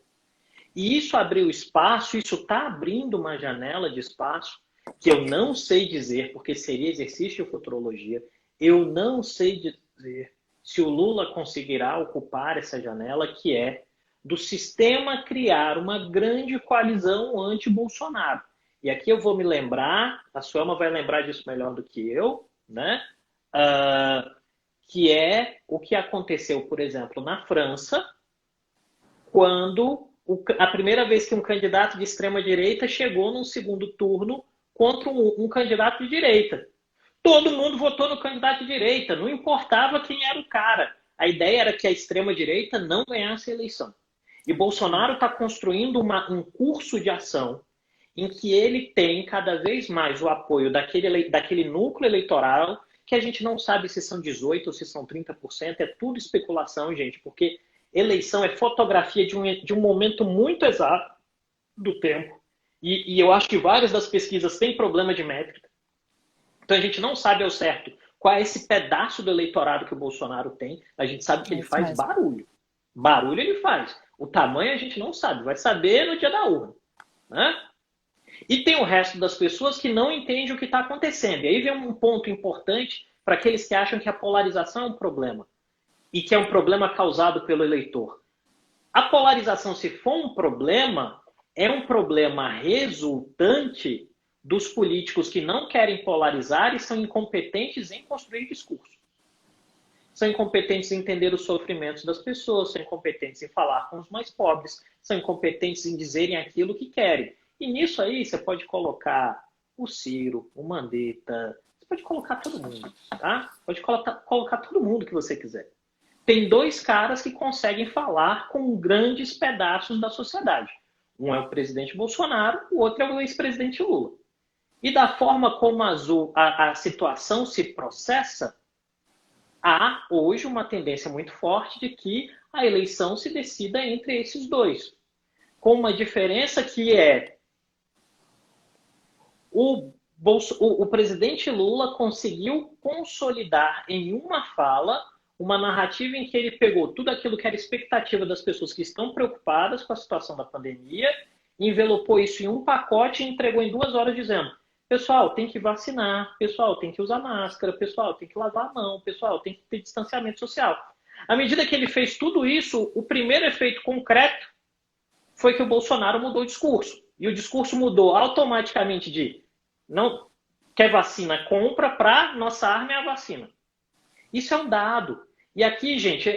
E isso abriu espaço, isso está abrindo uma janela de espaço que eu não sei dizer, porque seria exercício de futurologia, eu não sei dizer se o Lula conseguirá ocupar essa janela, que é do sistema criar uma grande coalizão anti-Bolsonaro. E aqui eu vou me lembrar, a Suelma vai lembrar disso melhor do que eu, né? Que é o que aconteceu, por exemplo, na França, quando a primeira vez que um candidato de extrema-direita chegou num segundo turno contra um candidato de direita. Todo mundo votou no candidato de direita, não importava quem era o cara. A ideia era que a extrema-direita não ganhasse a eleição. E Bolsonaro está construindo um curso de ação em que ele tem cada vez mais o apoio daquele núcleo eleitoral, que a gente não sabe se são 18% ou se são 30%, é tudo especulação, gente, porque eleição é fotografia de um momento muito exato do tempo. E eu acho que várias das pesquisas têm problema de métrica. Então a gente não sabe ao certo qual é esse pedaço do eleitorado que o Bolsonaro tem. A gente sabe que ele faz barulho. Barulho ele faz. O tamanho a gente não sabe. Vai saber no dia da urna, né? E tem o resto das pessoas que não entendem o que está acontecendo. E aí vem um ponto importante para aqueles que acham que a polarização é um problema. E que é um problema causado pelo eleitor. A polarização, se for um problema, é um problema resultante dos políticos que não querem polarizar e são incompetentes em construir discurso. São incompetentes em entender os sofrimentos das pessoas, são incompetentes em falar com os mais pobres, são incompetentes em dizerem aquilo que querem. E nisso aí você pode colocar o Ciro, o Mandetta, você pode colocar todo mundo, tá? Pode colocar todo mundo que você quiser. Tem dois caras que conseguem falar com grandes pedaços da sociedade. Um é o presidente Bolsonaro, o outro é o ex-presidente Lula. E da forma como a situação se processa, há hoje uma tendência muito forte de que a eleição se decida entre esses dois. Com uma diferença que é o presidente Lula conseguiu consolidar em uma fala uma narrativa em que ele pegou tudo aquilo que era expectativa das pessoas que estão preocupadas com a situação da pandemia, envelopou isso em um pacote e entregou em 2 horas dizendo: pessoal, tem que vacinar, pessoal, tem que usar máscara, pessoal, tem que lavar a mão, pessoal, tem que ter distanciamento social. À medida que ele fez tudo isso, o primeiro efeito concreto foi que o Bolsonaro mudou o discurso. E o discurso mudou automaticamente de não quer vacina, compra, para nossa arma é a vacina. Isso é um dado. E aqui, gente,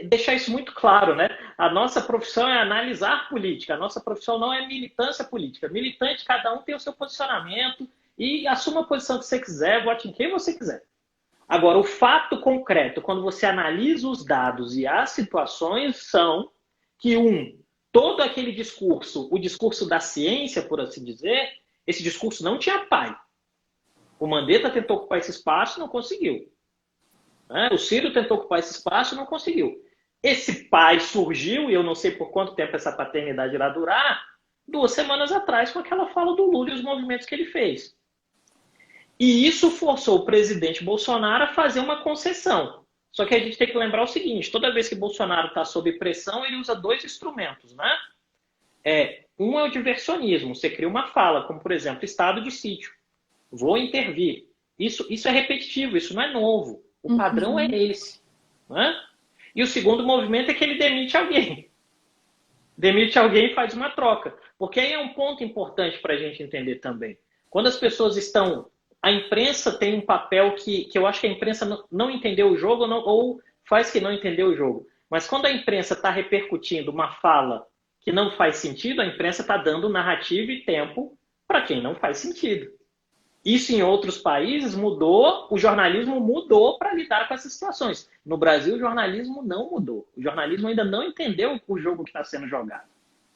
deixar isso muito claro, né? A nossa profissão é analisar política. A nossa profissão não é militância política. Militante, cada um tem o seu posicionamento e assuma a posição que você quiser, vote em quem você quiser. Agora, o fato concreto, quando você analisa os dados e as situações, são que, todo aquele discurso, o discurso da ciência, por assim dizer, esse discurso não tinha pai. O Mandetta tentou ocupar esse espaço e não conseguiu. O Ciro tentou ocupar esse espaço e não conseguiu. Esse pai surgiu, e eu não sei por quanto tempo essa paternidade irá durar, 2 semanas atrás com aquela fala do Lula e os movimentos que ele fez. E isso forçou o presidente Bolsonaro a fazer uma concessão. Só que a gente tem que lembrar o seguinte: toda vez que Bolsonaro está sob pressão, ele usa 2 instrumentos, né? Um é o diversionismo. Você cria uma fala, como por exemplo, estado de sítio. Vou intervir. Isso é repetitivo, isso não é novo. O padrão é esse. Né? E o segundo movimento é que ele demite alguém. Demite alguém e faz uma troca. Porque aí é um ponto importante para a gente entender também. Quando as pessoas estão... A imprensa tem um papel que eu acho que a imprensa não entendeu o jogo ou faz que não entendeu o jogo. Mas quando a imprensa está repercutindo uma fala que não faz sentido, a imprensa está dando narrativa e tempo para quem não faz sentido. Isso em outros países mudou, o jornalismo mudou para lidar com essas situações. No Brasil, o jornalismo não mudou. O jornalismo ainda não entendeu o jogo que está sendo jogado.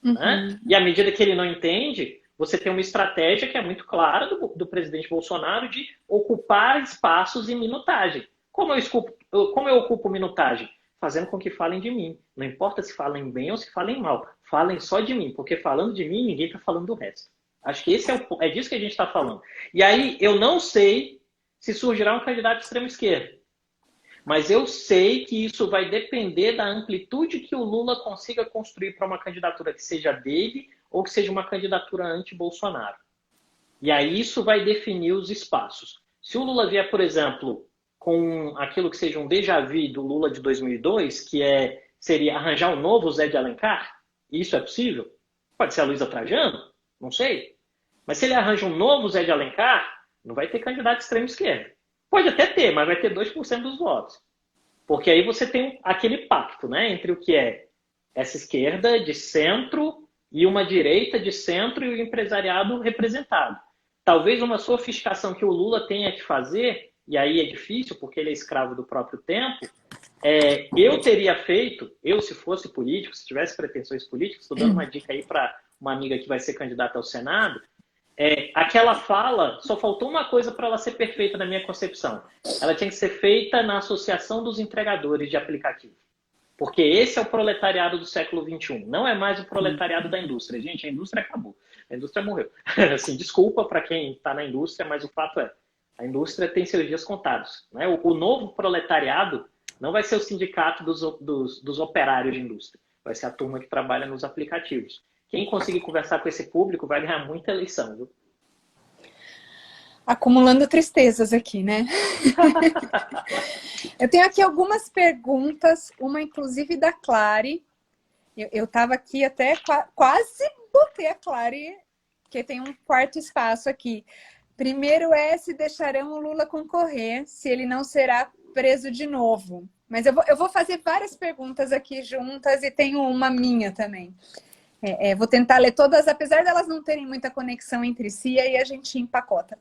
Né? E à medida que ele não entende, você tem uma estratégia que é muito clara do presidente Bolsonaro de ocupar espaços em minutagem. Como eu ocupo minutagem? fazendo com que falem de mim. Não importa se falem bem ou se falem mal. Falem só de mim, porque falando de mim, ninguém está falando do resto. Acho que esse é disso que a gente está falando. E aí, eu não sei se surgirá um candidato de extrema-esquerda. Mas eu sei que isso vai depender da amplitude que o Lula consiga construir para uma candidatura que seja dele ou que seja uma candidatura anti-Bolsonaro. E aí isso vai definir os espaços. Se o Lula vier, por exemplo, com aquilo que seja um déjà vu do Lula de 2002, que seria arranjar um novo Zé de Alencar, isso é possível? Pode ser a Luísa Trajano? Não sei. Mas se ele arranja um novo Zé de Alencar, não vai ter candidato de extrema-esquerda. Pode até ter, mas vai ter 2% dos votos. Porque aí você tem aquele pacto, né, entre o que é essa esquerda de centro e uma direita de centro e o empresariado representado. Talvez uma sofisticação que o Lula tenha que fazer, e aí é difícil porque ele é escravo do próprio tempo, eu teria feito, se fosse político, se tivesse pretensões políticas, estou dando uma dica aí para uma amiga que vai ser candidata ao Senado, aquela fala, só faltou uma coisa para ela ser perfeita na minha concepção. Ela tinha que ser feita na Associação dos Entregadores de Aplicativo. Porque esse é o proletariado do século XXI. Não é mais o proletariado da indústria. Gente, a indústria acabou. A indústria morreu. Assim, desculpa para quem está na indústria, mas o fato é, a indústria tem seus dias contados. Né? O novo proletariado não vai ser o sindicato dos operários de indústria. Vai ser a turma que trabalha nos aplicativos. Quem conseguir conversar com esse público vai ganhar muita eleição, viu? Acumulando tristezas aqui, né? Eu tenho aqui algumas perguntas, uma inclusive da Clary. Eu estava aqui até quase botei a Clary, porque tem um quarto espaço aqui. Primeiro se deixarão o Lula concorrer, se ele não será preso de novo. Mas eu vou fazer várias perguntas aqui juntas e tenho uma minha também. Vou tentar ler todas, apesar delas não terem muita conexão entre si, aí a gente empacota.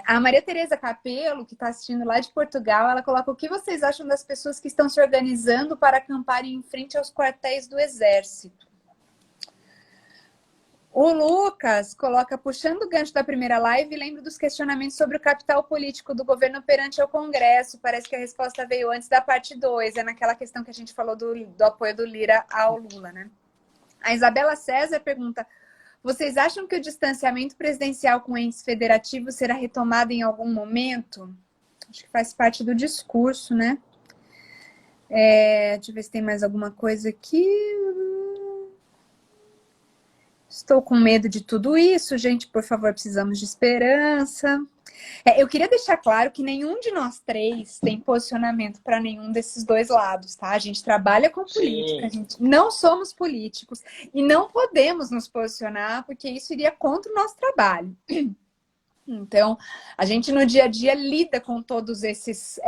A Maria Tereza Capelo, que está assistindo lá de Portugal, ela coloca: o que vocês acham das pessoas que estão se organizando para acamparem em frente aos quartéis do Exército? O Lucas coloca: puxando o gancho da primeira live, lembro dos questionamentos sobre o capital político do governo perante ao Congresso. Parece que a resposta veio antes da parte 2, naquela questão que a gente falou do apoio do Lira ao Lula, né? A Isabela César pergunta: vocês acham que o distanciamento presidencial com entes federativos será retomado em algum momento? Acho que faz parte do discurso, né? Deixa eu ver se tem mais alguma coisa aqui. Estou com medo de tudo isso, gente. Por favor, precisamos de esperança. Eu queria deixar claro que nenhum de nós três tem posicionamento para nenhum desses dois lados, tá? A gente trabalha com política, a gente não somos políticos e não podemos nos posicionar porque isso iria contra o nosso trabalho. Então, a gente no dia a dia lida com todos esses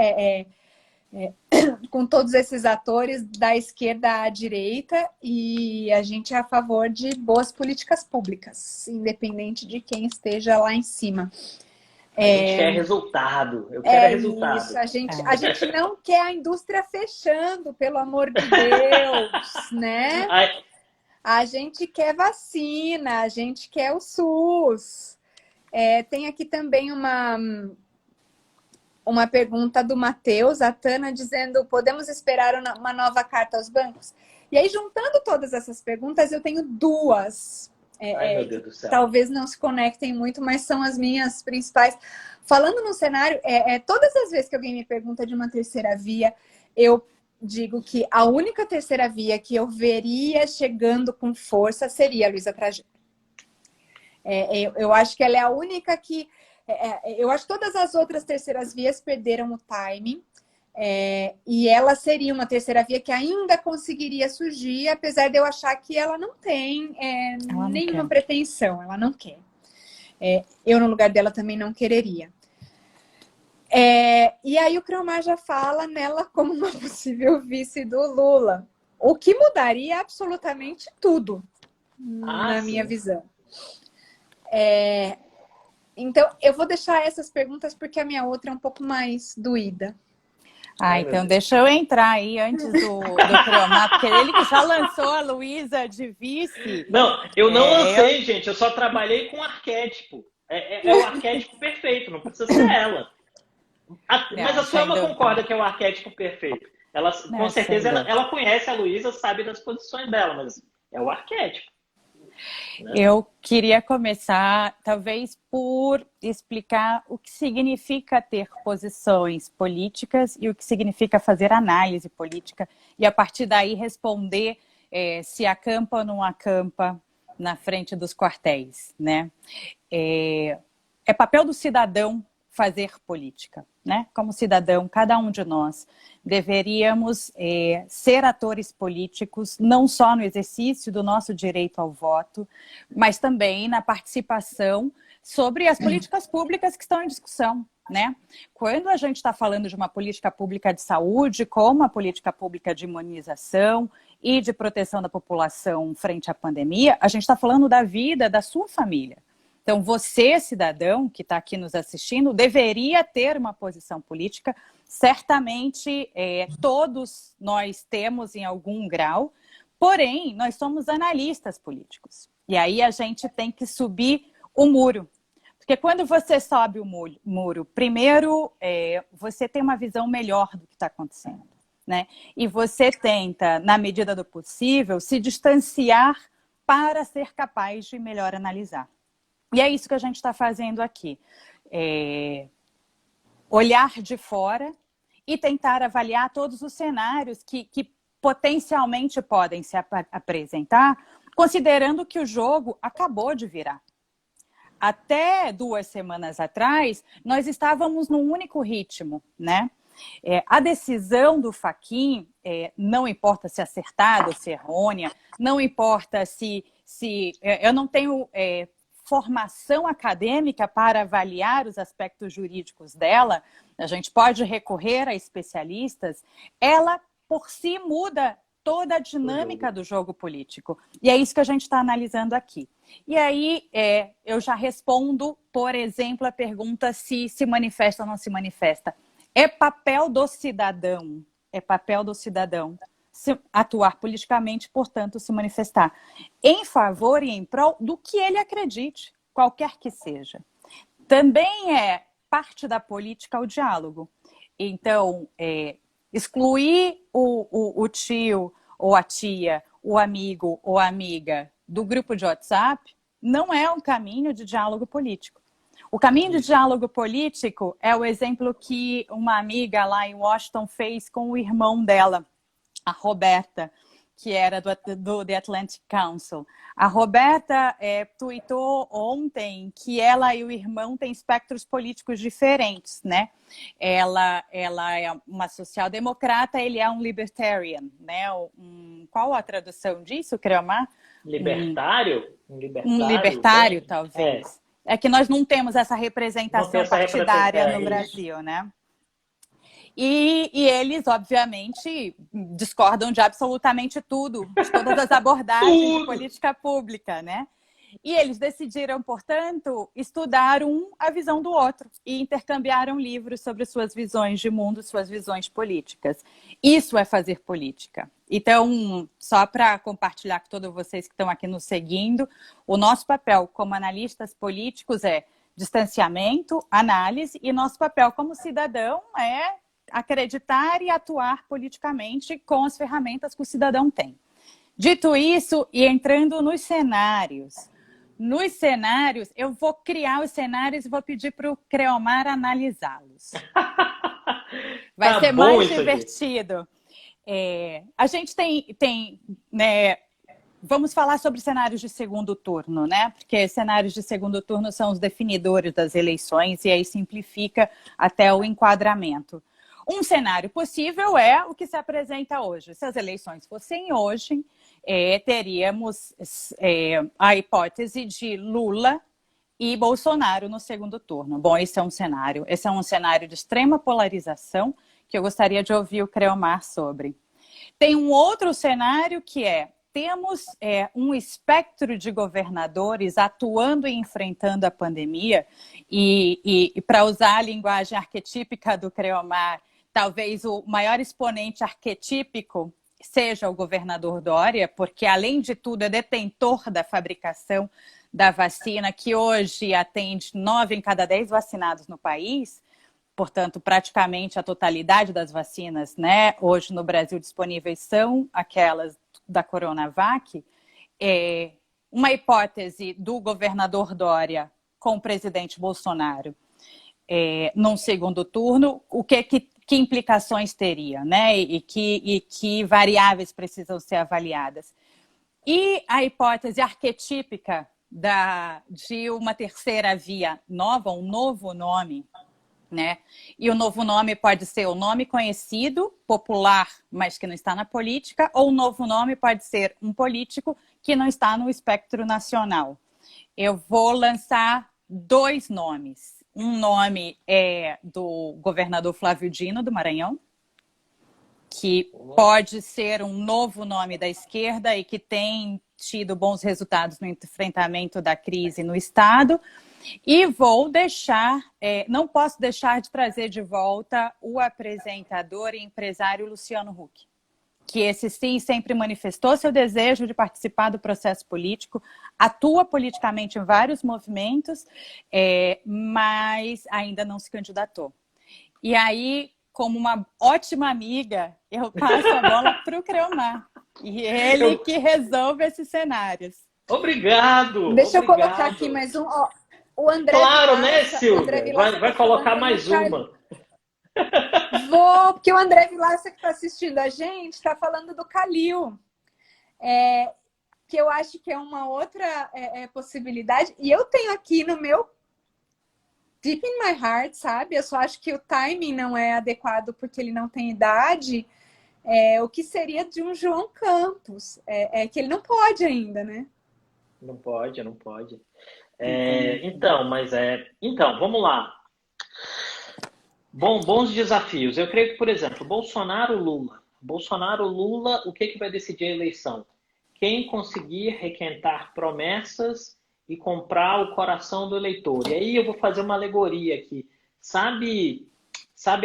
atores da esquerda à direita e a gente é a favor de boas políticas públicas, independente de quem esteja lá em cima. A gente quer resultado. Eu quero resultado. Isso. A gente não quer a indústria fechando, pelo amor de Deus, né? A gente quer vacina, a gente quer o SUS. Tem aqui também uma pergunta do Matheus, a Tana, dizendo: podemos esperar uma nova carta aos bancos? E aí, juntando todas essas perguntas, eu tenho duas. Meu Deus do céu. Talvez não se conectem muito, mas são as minhas principais. Falando no cenário, todas as vezes que alguém me pergunta de uma terceira via, eu digo que a única terceira via que eu veria chegando com força seria a Luísa Trajano. Eu acho que ela é a única que... eu acho que todas as outras terceiras vias perderam o timing. E ela seria uma terceira via que ainda conseguiria surgir, apesar de eu achar que ela não tem nenhuma pretensão, ela não quer. Eu, no lugar dela, também não quereria. E aí o Cromar já fala nela como uma possível vice do Lula, o que mudaria absolutamente tudo, na minha visão. Então, eu vou deixar essas perguntas porque a minha outra é um pouco mais doída. Então deixa eu entrar aí antes do Cromar, porque ele que já lançou a Luísa de vice. Não, eu não lancei, gente, eu só trabalhei com arquétipo. É o arquétipo perfeito, não precisa ser ela. Mas a Suelma concorda que é o arquétipo perfeito. Ela, com certeza, ela conhece a Luísa, sabe das posições dela, mas é o arquétipo. Né? Eu queria começar, talvez, por explicar o que significa ter posições políticas e o que significa fazer análise política, e a partir daí responder se acampa ou não acampa na frente dos quartéis, né? É papel do cidadão fazer política, né? Como cidadão, cada um de nós deveríamos ser atores políticos, não só no exercício do nosso direito ao voto, mas também na participação sobre as políticas públicas que estão em discussão, né? Quando a gente está falando de uma política pública de saúde, como a política pública de imunização e de proteção da população frente à pandemia, a gente está falando da vida da sua família. Então, você, cidadão, que está aqui nos assistindo, deveria ter uma posição política. Certamente, todos nós temos em algum grau, porém, nós somos analistas políticos. E aí a gente tem que subir o muro. Porque quando você sobe o muro, primeiro, você tem uma visão melhor do que está acontecendo, né? E você tenta, na medida do possível, se distanciar para ser capaz de melhor analisar. E é isso que a gente está fazendo aqui. Olhar de fora e tentar avaliar todos os cenários que potencialmente podem se apresentar, considerando que o jogo acabou de virar. Até 2 semanas atrás, nós estávamos num único ritmo, né? A decisão do Fachin, não importa se acertada ou se errônea, não importa se eu não tenho formação acadêmica para avaliar os aspectos jurídicos dela, a gente pode recorrer a especialistas, ela por si muda toda a dinâmica do jogo político. E é isso que a gente está analisando aqui. E aí eu já respondo, por exemplo, a pergunta se manifesta ou não se manifesta. É papel do cidadão atuar politicamente, portanto, se manifestar em favor e em prol do que ele acredite, qualquer que seja. Também é parte da política o diálogo. Então, excluir o tio ou a tia, o amigo ou a amiga do grupo de WhatsApp não é um caminho de diálogo político. O caminho de diálogo político é o exemplo que uma amiga lá em Washington fez com o irmão dela, a Roberta, que era do The Atlantic Council. A Roberta tuitou ontem que ela e o irmão têm espectros políticos diferentes, né? Ela é uma social-democrata, ele é um libertarian, né? Qual a tradução disso, Creomar? Libertário? Um libertário, talvez. É que nós não temos essa representação partidária no Brasil, né? E eles, obviamente, discordam de absolutamente tudo, de todas as abordagens de política pública, né? E eles decidiram, portanto, estudar a visão do outro e intercambiaram livros sobre suas visões de mundo, suas visões políticas. Isso é fazer política. Então, só para compartilhar com todos vocês que estão aqui nos seguindo, o nosso papel como analistas políticos é distanciamento, análise, e nosso papel como cidadão é acreditar e atuar politicamente com as ferramentas que o cidadão tem. Dito isso, e entrando nos cenários, eu vou criar os cenários e vou pedir para o Creomar analisá-los. Vai ser mais divertido. A gente tem né, vamos falar sobre cenários de segundo turno, né? Porque cenários de segundo turno são os definidores das eleições e aí simplifica até o enquadramento. Um cenário possível é o que se apresenta hoje. Se as eleições fossem hoje, teríamos a hipótese de Lula e Bolsonaro no segundo turno. Bom, esse é um cenário de extrema polarização que eu gostaria de ouvir o Creomar sobre. Tem um outro cenário que temos um espectro de governadores atuando e enfrentando a pandemia e para usar a linguagem arquetípica do Creomar, talvez o maior exponente arquetípico seja o governador Dória, porque, além de tudo, é detentor da fabricação da vacina, que hoje atende 9 em cada 10 vacinados no país. portanto, praticamente a totalidade das vacinas, né, hoje no Brasil disponíveis são aquelas da Coronavac, uma hipótese do governador Dória com o presidente Bolsonaro num segundo turno, que implicações teria, né? E que variáveis precisam ser avaliadas. E a hipótese arquetípica de uma terceira via nova, um novo nome, né? E o novo nome pode ser o nome conhecido, popular, mas que não está na política, ou o novo nome pode ser um político que não está no espectro nacional. Eu vou lançar 2 nomes. Um nome é do governador Flávio Dino, do Maranhão, que pode ser um novo nome da esquerda e que tem tido bons resultados no enfrentamento da crise no Estado. E vou deixar, não posso deixar de trazer de volta o apresentador e empresário Luciano Huck, que esse sim sempre manifestou seu desejo de participar do processo político, atua politicamente em vários movimentos, mas ainda não se candidatou. E aí, como uma ótima amiga, eu passo a bola para o Creomar. E ele que resolve esses cenários. Obrigado! Deixa eu colocar aqui mais um. Ó, o André claro, Vilaça, né, Silvia? Vai colocar mais uma. Vou, porque o André Vilaça que está assistindo a gente está falando do Calil, que eu acho que é uma outra possibilidade. E eu tenho aqui no meu deep in my heart, sabe? Eu só acho que o timing não é adequado porque ele não tem idade. O que seria de um João Campos? Que ele não pode ainda, né? Não pode. Então, vamos lá. Bons desafios. Eu creio que, por exemplo, Bolsonaro-Lula, o que vai decidir a eleição? Quem conseguir requentar promessas e comprar o coração do eleitor. E aí eu vou fazer uma alegoria aqui. Sabe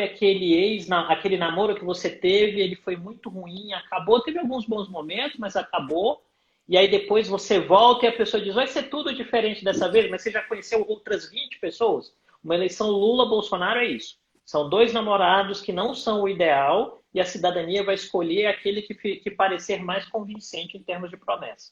aquele namoro que você teve, ele foi muito ruim, acabou, teve alguns bons momentos, mas acabou. E aí depois você volta e a pessoa diz, vai ser tudo diferente dessa vez, mas você já conheceu outras 20 pessoas? Uma eleição Lula-Bolsonaro é isso. São 2 namorados que não são o ideal e a cidadania vai escolher aquele que parecer mais convincente em termos de promessa.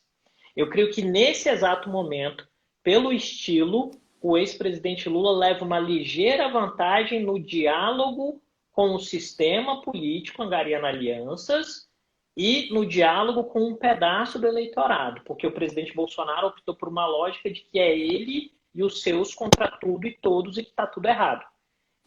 Eu creio que nesse exato momento, pelo estilo, o ex-presidente Lula leva uma ligeira vantagem no diálogo com o sistema político, angariando alianças, e no diálogo com um pedaço do eleitorado, porque o presidente Bolsonaro optou por uma lógica de que é ele e os seus contra tudo e todos e que está tudo errado.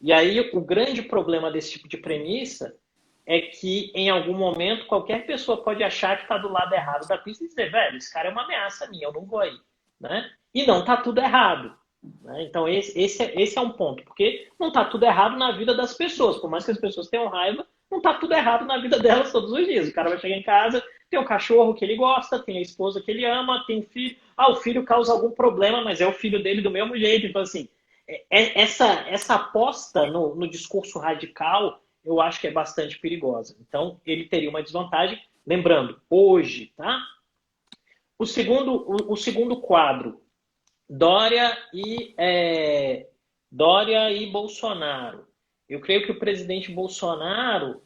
E aí o grande problema desse tipo de premissa é que em algum momento qualquer pessoa pode achar que está do lado errado da pista e dizer, velho, esse cara é uma ameaça minha, eu não vou aí. Né? E não está tudo errado. Né? Então esse é um ponto, porque não está tudo errado na vida das pessoas, por mais que as pessoas tenham raiva, não está tudo errado na vida delas todos os dias. O cara vai chegar em casa, tem o cachorro que ele gosta, tem a esposa que ele ama, tem o filho. O filho causa algum problema, mas é o filho dele do mesmo jeito. Então, assim, essa aposta no discurso radical, eu acho que é bastante perigosa. Então, ele teria uma desvantagem. Lembrando, hoje, tá? O segundo quadro, Dória e Bolsonaro. Eu creio que o presidente Bolsonaro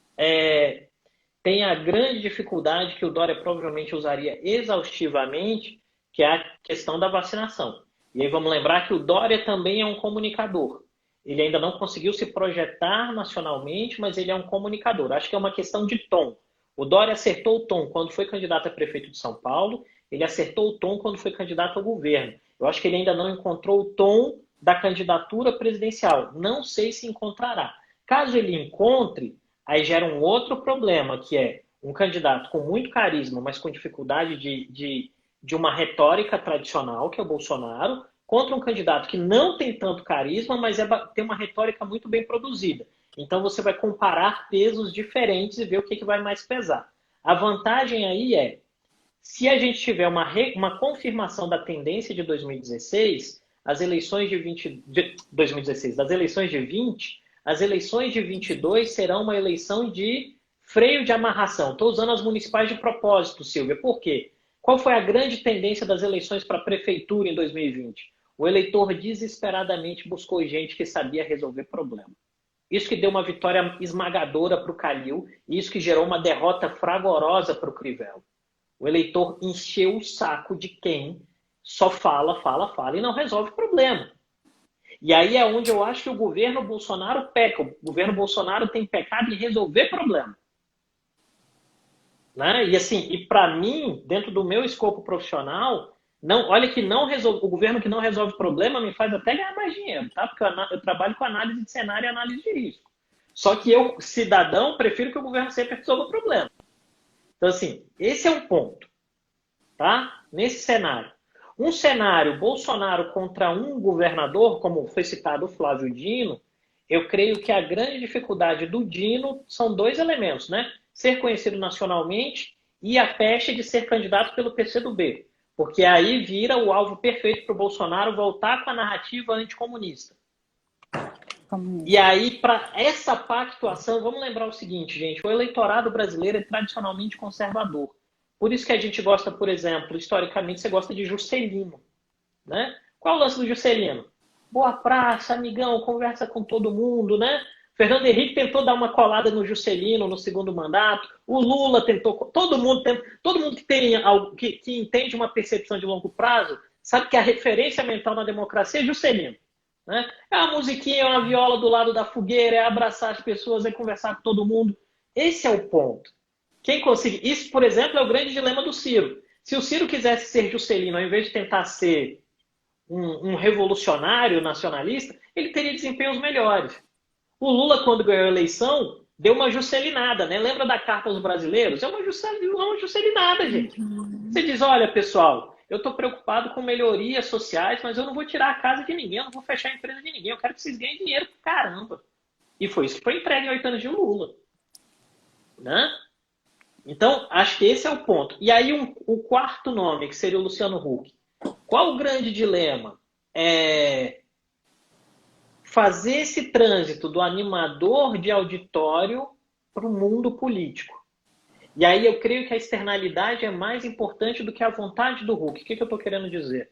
tem a grande dificuldade que o Dória provavelmente usaria exaustivamente, que é a questão da vacinação. E aí vamos lembrar que o Dória também é um comunicador. Ele ainda não conseguiu se projetar nacionalmente, mas ele é um comunicador. Acho que é uma questão de tom. O Dória acertou o tom quando foi candidato a prefeito de São Paulo, ele acertou o tom quando foi candidato ao governo. Eu acho que ele ainda não encontrou o tom da candidatura presidencial. Não sei se encontrará. Caso ele encontre, aí gera um outro problema, que é um candidato com muito carisma, mas com dificuldade de uma retórica tradicional, que é o Bolsonaro, contra um candidato que não tem tanto carisma, mas tem uma retórica muito bem produzida. Então você vai comparar pesos diferentes e ver o que vai mais pesar. A vantagem aí é, se a gente tiver uma confirmação da tendência de 2016, das eleições de 20, as eleições de 22 serão uma eleição de freio de amarração. Estou usando as municipais de propósito, Silvia. Por quê? Qual foi a grande tendência das eleições para a prefeitura em 2020? O eleitor desesperadamente buscou gente que sabia resolver problema. Isso que deu uma vitória esmagadora para o Calil, e isso que gerou uma derrota fragorosa para o Crivella. O eleitor encheu o saco de quem só fala, fala, fala e não resolve o problema. E aí é onde eu acho que o governo Bolsonaro peca. O governo Bolsonaro tem pecado em resolver problema. Né? E assim, e para mim, dentro do meu escopo profissional, não, olha que não resolve, o governo que não resolve problema me faz até ganhar mais dinheiro, tá? Porque eu trabalho com análise de cenário e análise de risco. Só que eu, cidadão, prefiro que o governo sempre resolva o problema. Então, assim, esse é um ponto, tá? Nesse cenário. Um cenário Bolsonaro contra um governador, como foi citado o Flávio Dino, eu creio que a grande dificuldade do Dino são dois elementos, né? Ser conhecido nacionalmente e a peste de ser candidato pelo PCdoB. Porque aí vira o alvo perfeito para o Bolsonaro voltar com a narrativa anticomunista. E aí, para essa pactuação, vamos lembrar o seguinte, gente, o eleitorado brasileiro é tradicionalmente conservador. Por isso que a gente gosta, por exemplo, historicamente, você gosta de Juscelino. Né? Qual é o lance do Juscelino? Boa praça, amigão, conversa com todo mundo, né? Fernando Henrique tentou dar uma colada no Juscelino no segundo mandato. O Lula tentou. Todo mundo que entende uma percepção de longo prazo sabe que a referência mental na democracia é Juscelino. Né? É uma musiquinha, é uma viola do lado da fogueira, é abraçar as pessoas, é conversar com todo mundo. Esse é o ponto. Quem consegue. Isso, por exemplo, é o grande dilema do Ciro. Se o Ciro quisesse ser Juscelino, ao invés de tentar ser um revolucionário nacionalista, ele teria desempenhos melhores. O Lula, quando ganhou a eleição, deu uma juscelinada, né? Lembra da carta aos brasileiros? É uma juscelinada, gente. Você diz, olha, pessoal, eu estou preocupado com melhorias sociais, mas eu não vou tirar a casa de ninguém, eu não vou fechar a empresa de ninguém, eu quero que vocês ganhem dinheiro pro caramba. E foi isso que foi entregue em 8 anos de Lula. Né? Então, acho que esse é o ponto. E aí, o quarto nome, que seria o Luciano Huck. Qual o grande dilema? Fazer esse trânsito do animador de auditório para o mundo político. E aí eu creio que a externalidade é mais importante do que a vontade do Huck. O que eu estou querendo dizer?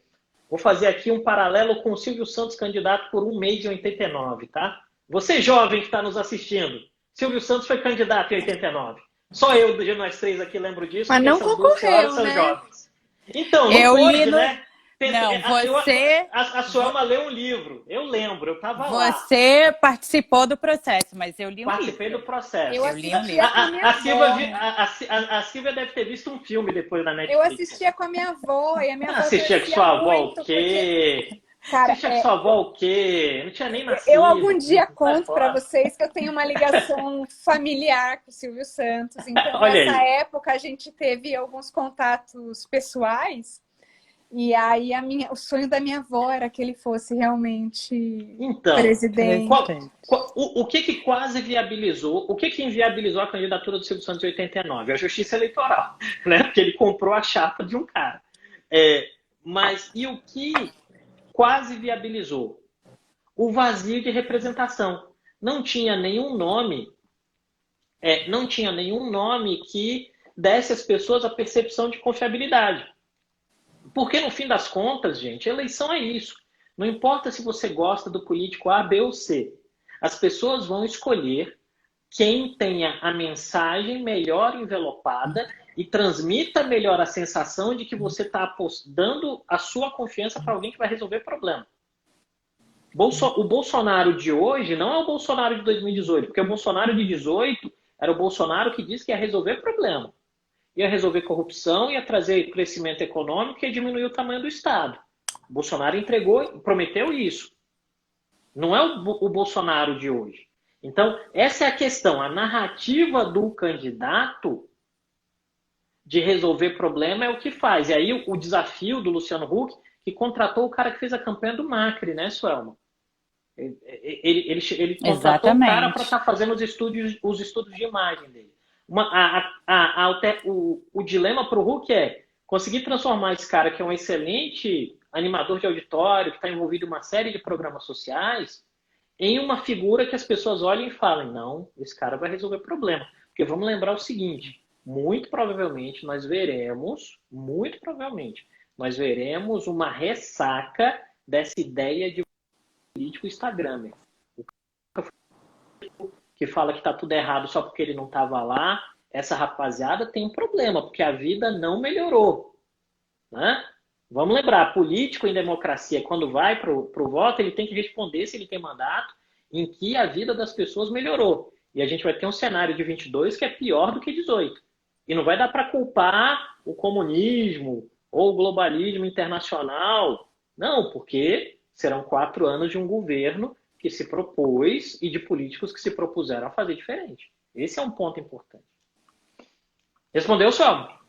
Vou fazer aqui um paralelo com o Silvio Santos, candidato por um mês em 89, tá? Você jovem que está nos assistindo, Silvio Santos foi candidato em 89. Só eu, de nós três aqui, lembro disso. Mas não concorreu, são né? Jovens. Então, não pôde, né? Não, você... A Suelma leu um livro. Eu lembro, eu estava lá. Você participou do processo, mas eu li um livro. Participei do processo. Eu li um livro. A Silvia deve ter visto um filme depois da Netflix. Eu assistia com a minha avó, e a minha avó assistia com sua avó o quê? Porque... Cara, assistia com sua avó o quê? Não tinha nem nascido. Eu algum dia conto para vocês que eu tenho uma ligação familiar com o Silvio Santos. Então, nessa época, a gente teve alguns contatos pessoais. E aí, o sonho da minha avó era que ele fosse realmente presidente. O que quase viabilizou, o que inviabilizou a candidatura do Silvio Santos em 89? A justiça eleitoral, né? Porque ele comprou a chapa de um cara. Mas e o que quase viabilizou? O vazio de representação. Não tinha nenhum nome, que desse às pessoas a percepção de confiabilidade. Porque, no fim das contas, gente, eleição é isso. Não importa se você gosta do político A, B ou C. As pessoas vão escolher quem tenha a mensagem melhor envelopada e transmita melhor a sensação de que você está dando a sua confiança para alguém que vai resolver o problema. O Bolsonaro de hoje não é o Bolsonaro de 2018, porque o Bolsonaro de 2018 era o Bolsonaro que disse que ia resolver problema. Ia resolver corrupção, ia trazer crescimento econômico e ia diminuir o tamanho do Estado. O Bolsonaro prometeu isso. Não é o Bolsonaro de hoje. Então, essa é a questão. A narrativa do candidato de resolver problema é o que faz. E aí o desafio do Luciano Huck, que contratou o cara que fez a campanha do Macri, né, Suelma? Ele contratou o cara para estar fazendo os estudos de imagem dele. O dilema para o Huck é conseguir transformar esse cara, que é um excelente animador de auditório, que está envolvido em uma série de programas sociais, em uma figura que as pessoas olhem e falem, não, esse cara vai resolver problema. Porque vamos lembrar o seguinte, muito provavelmente nós veremos uma ressaca dessa ideia de político Instagramer. que fala que está tudo errado só porque ele não estava lá, essa rapaziada tem um problema, porque a vida não melhorou, né? Vamos lembrar, político em democracia, quando vai para o voto, ele tem que responder se ele tem mandato, em que a vida das pessoas melhorou. E a gente vai ter um cenário de 22 que é pior do que 18. E não vai dar para culpar o comunismo ou o globalismo internacional. Não, porque serão 4 anos de um governo que se propôs e de políticos que se propuseram a fazer diferente. Esse é um ponto importante. Respondeu, Selma?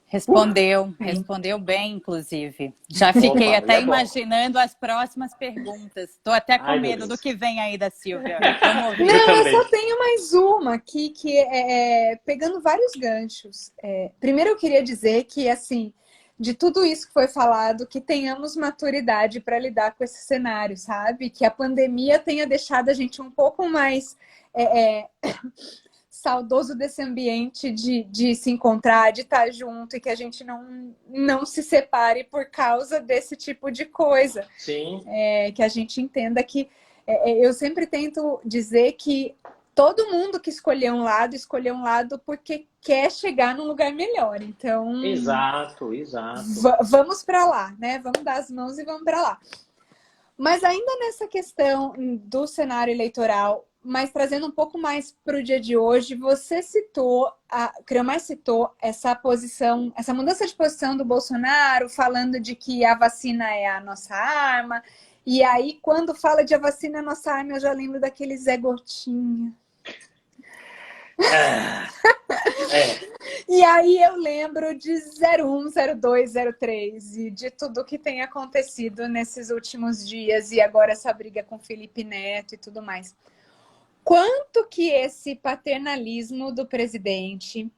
Respondeu bem, inclusive. Já fiquei até imaginando as próximas perguntas. Estou até com medo do que vem aí da Silvia. Vamos ouvir. Não, eu só tenho mais uma aqui, que pegando vários ganchos. Primeiro eu queria dizer que, assim, de tudo isso que foi falado, que tenhamos maturidade para lidar com esse cenário, sabe? Que a pandemia tenha deixado a gente um pouco mais saudoso desse ambiente de se encontrar, de estar junto, e que a gente não se separe por causa desse tipo de coisa. Sim. Que a gente entenda que... eu sempre tento dizer que todo mundo que escolheu um lado porque quer chegar num lugar melhor. Então... Exato. Vamos para lá, né? Vamos dar as mãos e vamos para lá. Mas ainda nessa questão do cenário eleitoral, mas trazendo um pouco mais para o dia de hoje, você citou, o Creomar citou essa posição, essa mudança de posição do Bolsonaro, falando de que a vacina é a nossa arma. E aí, quando fala de a vacina é a nossa arma, eu já lembro daquele Zé Gotinha. E aí eu lembro de 01, 02, 03 e de tudo que tem acontecido nesses últimos dias, e agora essa briga com Felipe Neto e tudo mais. Quanto que esse paternalismo do presidente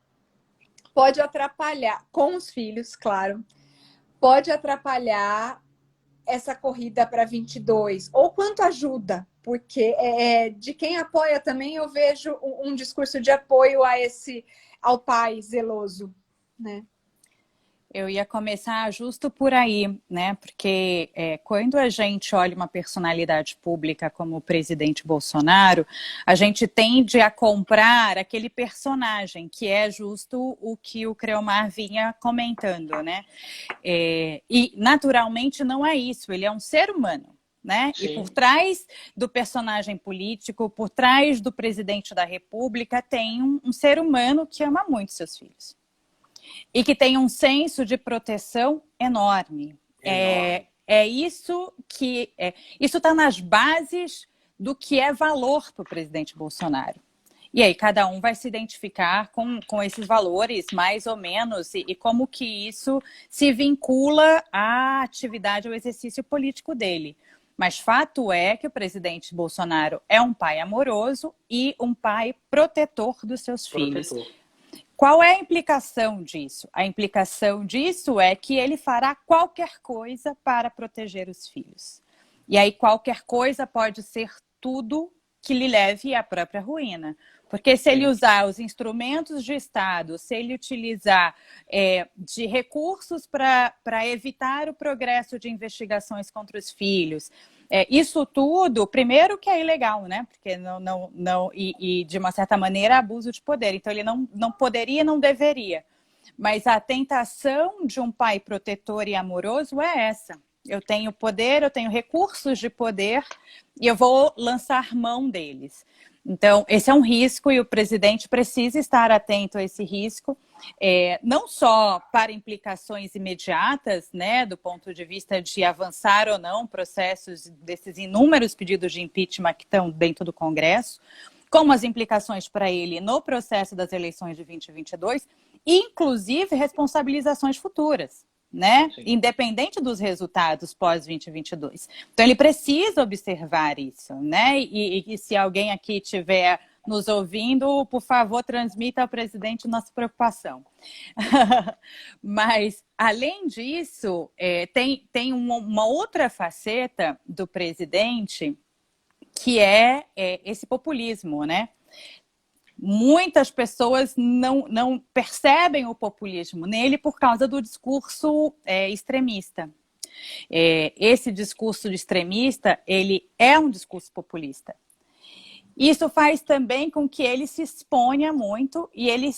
pode atrapalhar, com os filhos, claro, pode atrapalhar essa corrida para 22? Ou quanto ajuda? Porque de quem apoia também eu vejo um discurso de apoio ao pai zeloso, né? Eu ia começar justo por aí, né? Porque quando a gente olha uma personalidade pública como o presidente Bolsonaro, a gente tende a comprar aquele personagem, que é justo o que o Creomar vinha comentando, né? E naturalmente não é isso, ele é um ser humano. Né? E por trás do personagem político, por trás do presidente da República, tem um ser humano que ama muito seus filhos. E que tem um senso de proteção enorme. Isso que... isso está nas bases do que é valor para o presidente Bolsonaro. E aí cada um vai se identificar com esses valores, mais ou menos, e como que isso se vincula à atividade, ao exercício político dele. Mas fato é que o presidente Bolsonaro é um pai amoroso e um pai protetor dos seus filhos. Qual é a implicação disso? A implicação disso é que ele fará qualquer coisa para proteger os filhos. E aí qualquer coisa pode ser tudo que lhe leve à própria ruína. Porque se ele usar os instrumentos de Estado, se ele utilizar de recursos para evitar o progresso de investigações contra os filhos, isso tudo, primeiro que é ilegal, né? Porque e de uma certa maneira abuso de poder. Então ele não poderia, não deveria. Mas a tentação de um pai protetor e amoroso é essa. Eu tenho poder, eu tenho recursos de poder e eu vou lançar mão deles. Então, esse é um risco e o presidente precisa estar atento a esse risco, não só para implicações imediatas, né, do ponto de vista de avançar ou não processos desses inúmeros pedidos de impeachment que estão dentro do Congresso, como as implicações para ele no processo das eleições de 2022, inclusive responsabilizações futuras. Né? Independente dos resultados pós-2022. Então, ele precisa observar isso, né? E se alguém aqui estiver nos ouvindo, por favor, transmita ao presidente nossa preocupação. Mas, além disso, tem uma outra faceta do presidente que é esse populismo, né? Muitas pessoas não percebem o populismo nele por causa do discurso extremista. Esse discurso de extremista, ele é um discurso populista. Isso faz também com que ele se exponha muito e ele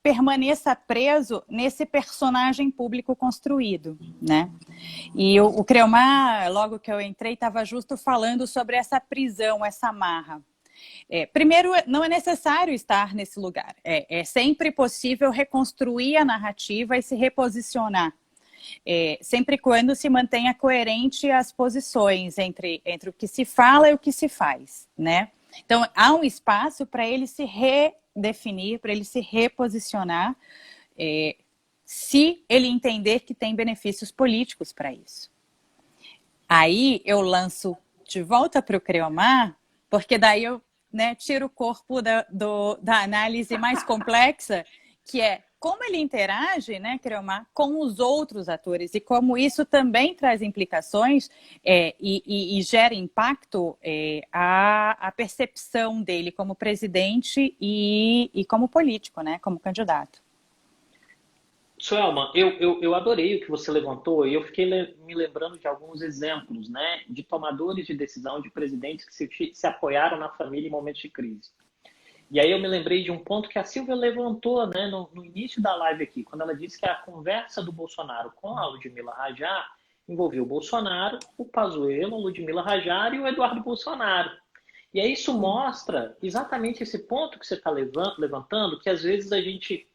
permaneça preso nesse personagem público construído, né? E o Creomar, logo que eu entrei, estava justo falando sobre essa prisão, essa amarra. Primeiro, não é necessário estar nesse lugar. É sempre possível reconstruir a narrativa e se reposicionar. Sempre quando se mantenha coerente as posições entre o que se fala e o que se faz, né? Então, há um espaço para ele se redefinir, para ele se reposicionar, se ele entender que tem benefícios políticos para isso. Aí eu lanço de volta para o Creomar, porque daí eu, né, tiro o corpo da análise mais complexa, que é como ele interage, né, Creomar, com os outros atores e como isso também traz implicações e gera impacto à percepção dele como presidente e como político, né, como candidato. Suelma, eu adorei o que você levantou e eu fiquei me lembrando de alguns exemplos, né, de tomadores de decisão, de presidentes que se apoiaram na família em momentos de crise. E aí eu me lembrei de um ponto que a Silvia levantou, né, no início da live aqui, quando ela disse que a conversa do Bolsonaro com a Ludmila Rajar envolveu o Bolsonaro, o Pazuello, a Ludmila Rajar e o Eduardo Bolsonaro. E aí isso mostra exatamente esse ponto que você está levantando, que às vezes a gente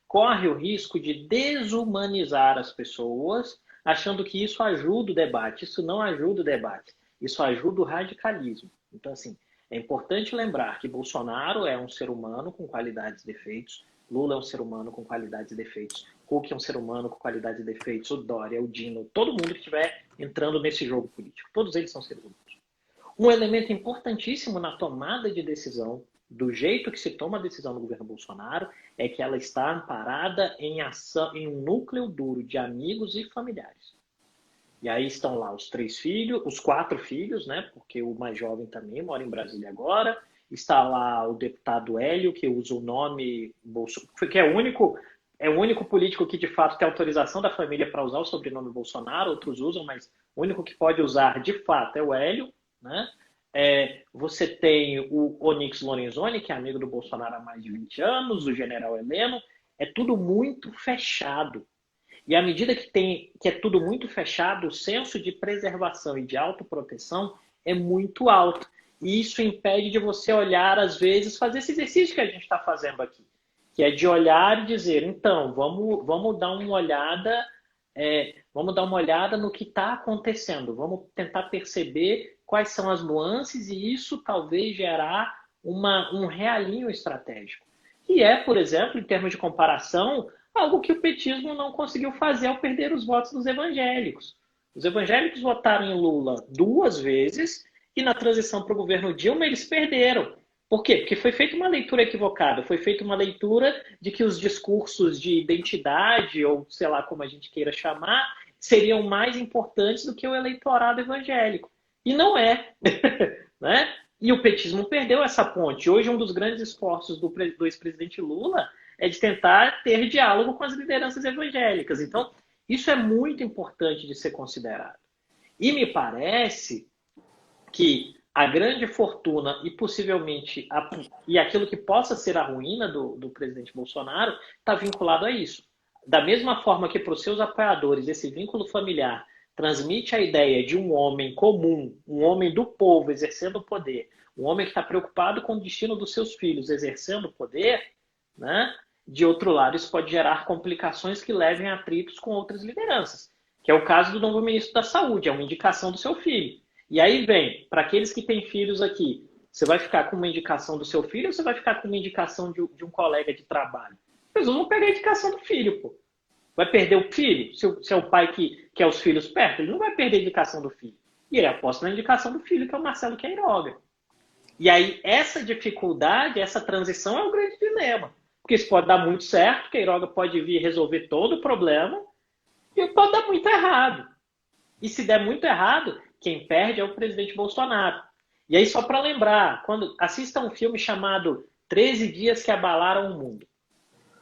corre o risco de desumanizar as pessoas, achando que isso ajuda o debate. Isso não ajuda o debate, isso ajuda o radicalismo. Então, assim, é importante lembrar que Bolsonaro é um ser humano com qualidades e defeitos, Lula é um ser humano com qualidades e defeitos, Huck é um ser humano com qualidades e defeitos, o Dória, o Dino, todo mundo que estiver entrando nesse jogo político. Todos eles são seres humanos. Um elemento importantíssimo na tomada de decisão, do jeito que se toma a decisão no governo Bolsonaro, é que ela está amparada em um núcleo duro de amigos e familiares. E aí estão lá os 3 filhos, os 4 filhos, né? Porque o mais jovem também mora em Brasília agora. Está lá o deputado Hélio, que usa o nome Bolsonaro, que é o único político que de fato tem autorização da família para usar o sobrenome Bolsonaro, outros usam, mas o único que pode usar de fato é o Hélio, né? Você tem o Onyx Lorenzoni, que é amigo do Bolsonaro há mais de 20 anos, o general Heleno. É tudo muito fechado. E à medida que é tudo muito fechado, o senso de preservação e de autoproteção é muito alto. E isso impede de você olhar, às vezes, fazer esse exercício que a gente está fazendo aqui, que é de olhar e dizer, então, vamos dar uma olhada, no que está acontecendo, vamos tentar perceber quais são as nuances e isso talvez gerar um realinho estratégico. Que é, por exemplo, em termos de comparação, algo que o petismo não conseguiu fazer ao perder os votos dos evangélicos. Os evangélicos votaram em Lula 2 vezes e na transição para o governo Dilma eles perderam. Por quê? Porque foi feita uma leitura equivocada, foi feita uma leitura de que os discursos de identidade, ou sei lá como a gente queira chamar, seriam mais importantes do que o eleitorado evangélico. E não é. Né? E o petismo perdeu essa ponte. Hoje, um dos grandes esforços do ex-presidente Lula é de tentar ter diálogo com as lideranças evangélicas. Então, isso é muito importante de ser considerado. E me parece que a grande fortuna e possivelmente aquilo que possa ser a ruína do presidente Bolsonaro está vinculado a isso. Da mesma forma que para os seus apoiadores esse vínculo familiar transmite a ideia de um homem comum, um homem do povo exercendo o poder, um homem que está preocupado com o destino dos seus filhos exercendo o poder, né? De outro lado, isso pode gerar complicações que levem a atritos com outras lideranças, que é o caso do novo ministro da Saúde, é uma indicação do seu filho. E aí vem, para aqueles que têm filhos aqui, você vai ficar com uma indicação do seu filho ou você vai ficar com uma indicação de um colega de trabalho? Eles vão pegar a indicação do filho, pô. Vai perder o filho? Se é o pai que quer os filhos perto, ele não vai perder a indicação do filho. E ele aposta na indicação do filho, que é o Marcelo Queiroga. E aí, essa dificuldade, essa transição é o grande dilema. Porque isso pode dar muito certo, Queiroga pode vir resolver todo o problema, e pode dar muito errado. E se der muito errado, quem perde é o presidente Bolsonaro. E aí, só para lembrar, assista um filme chamado 13 Dias que Abalaram o Mundo.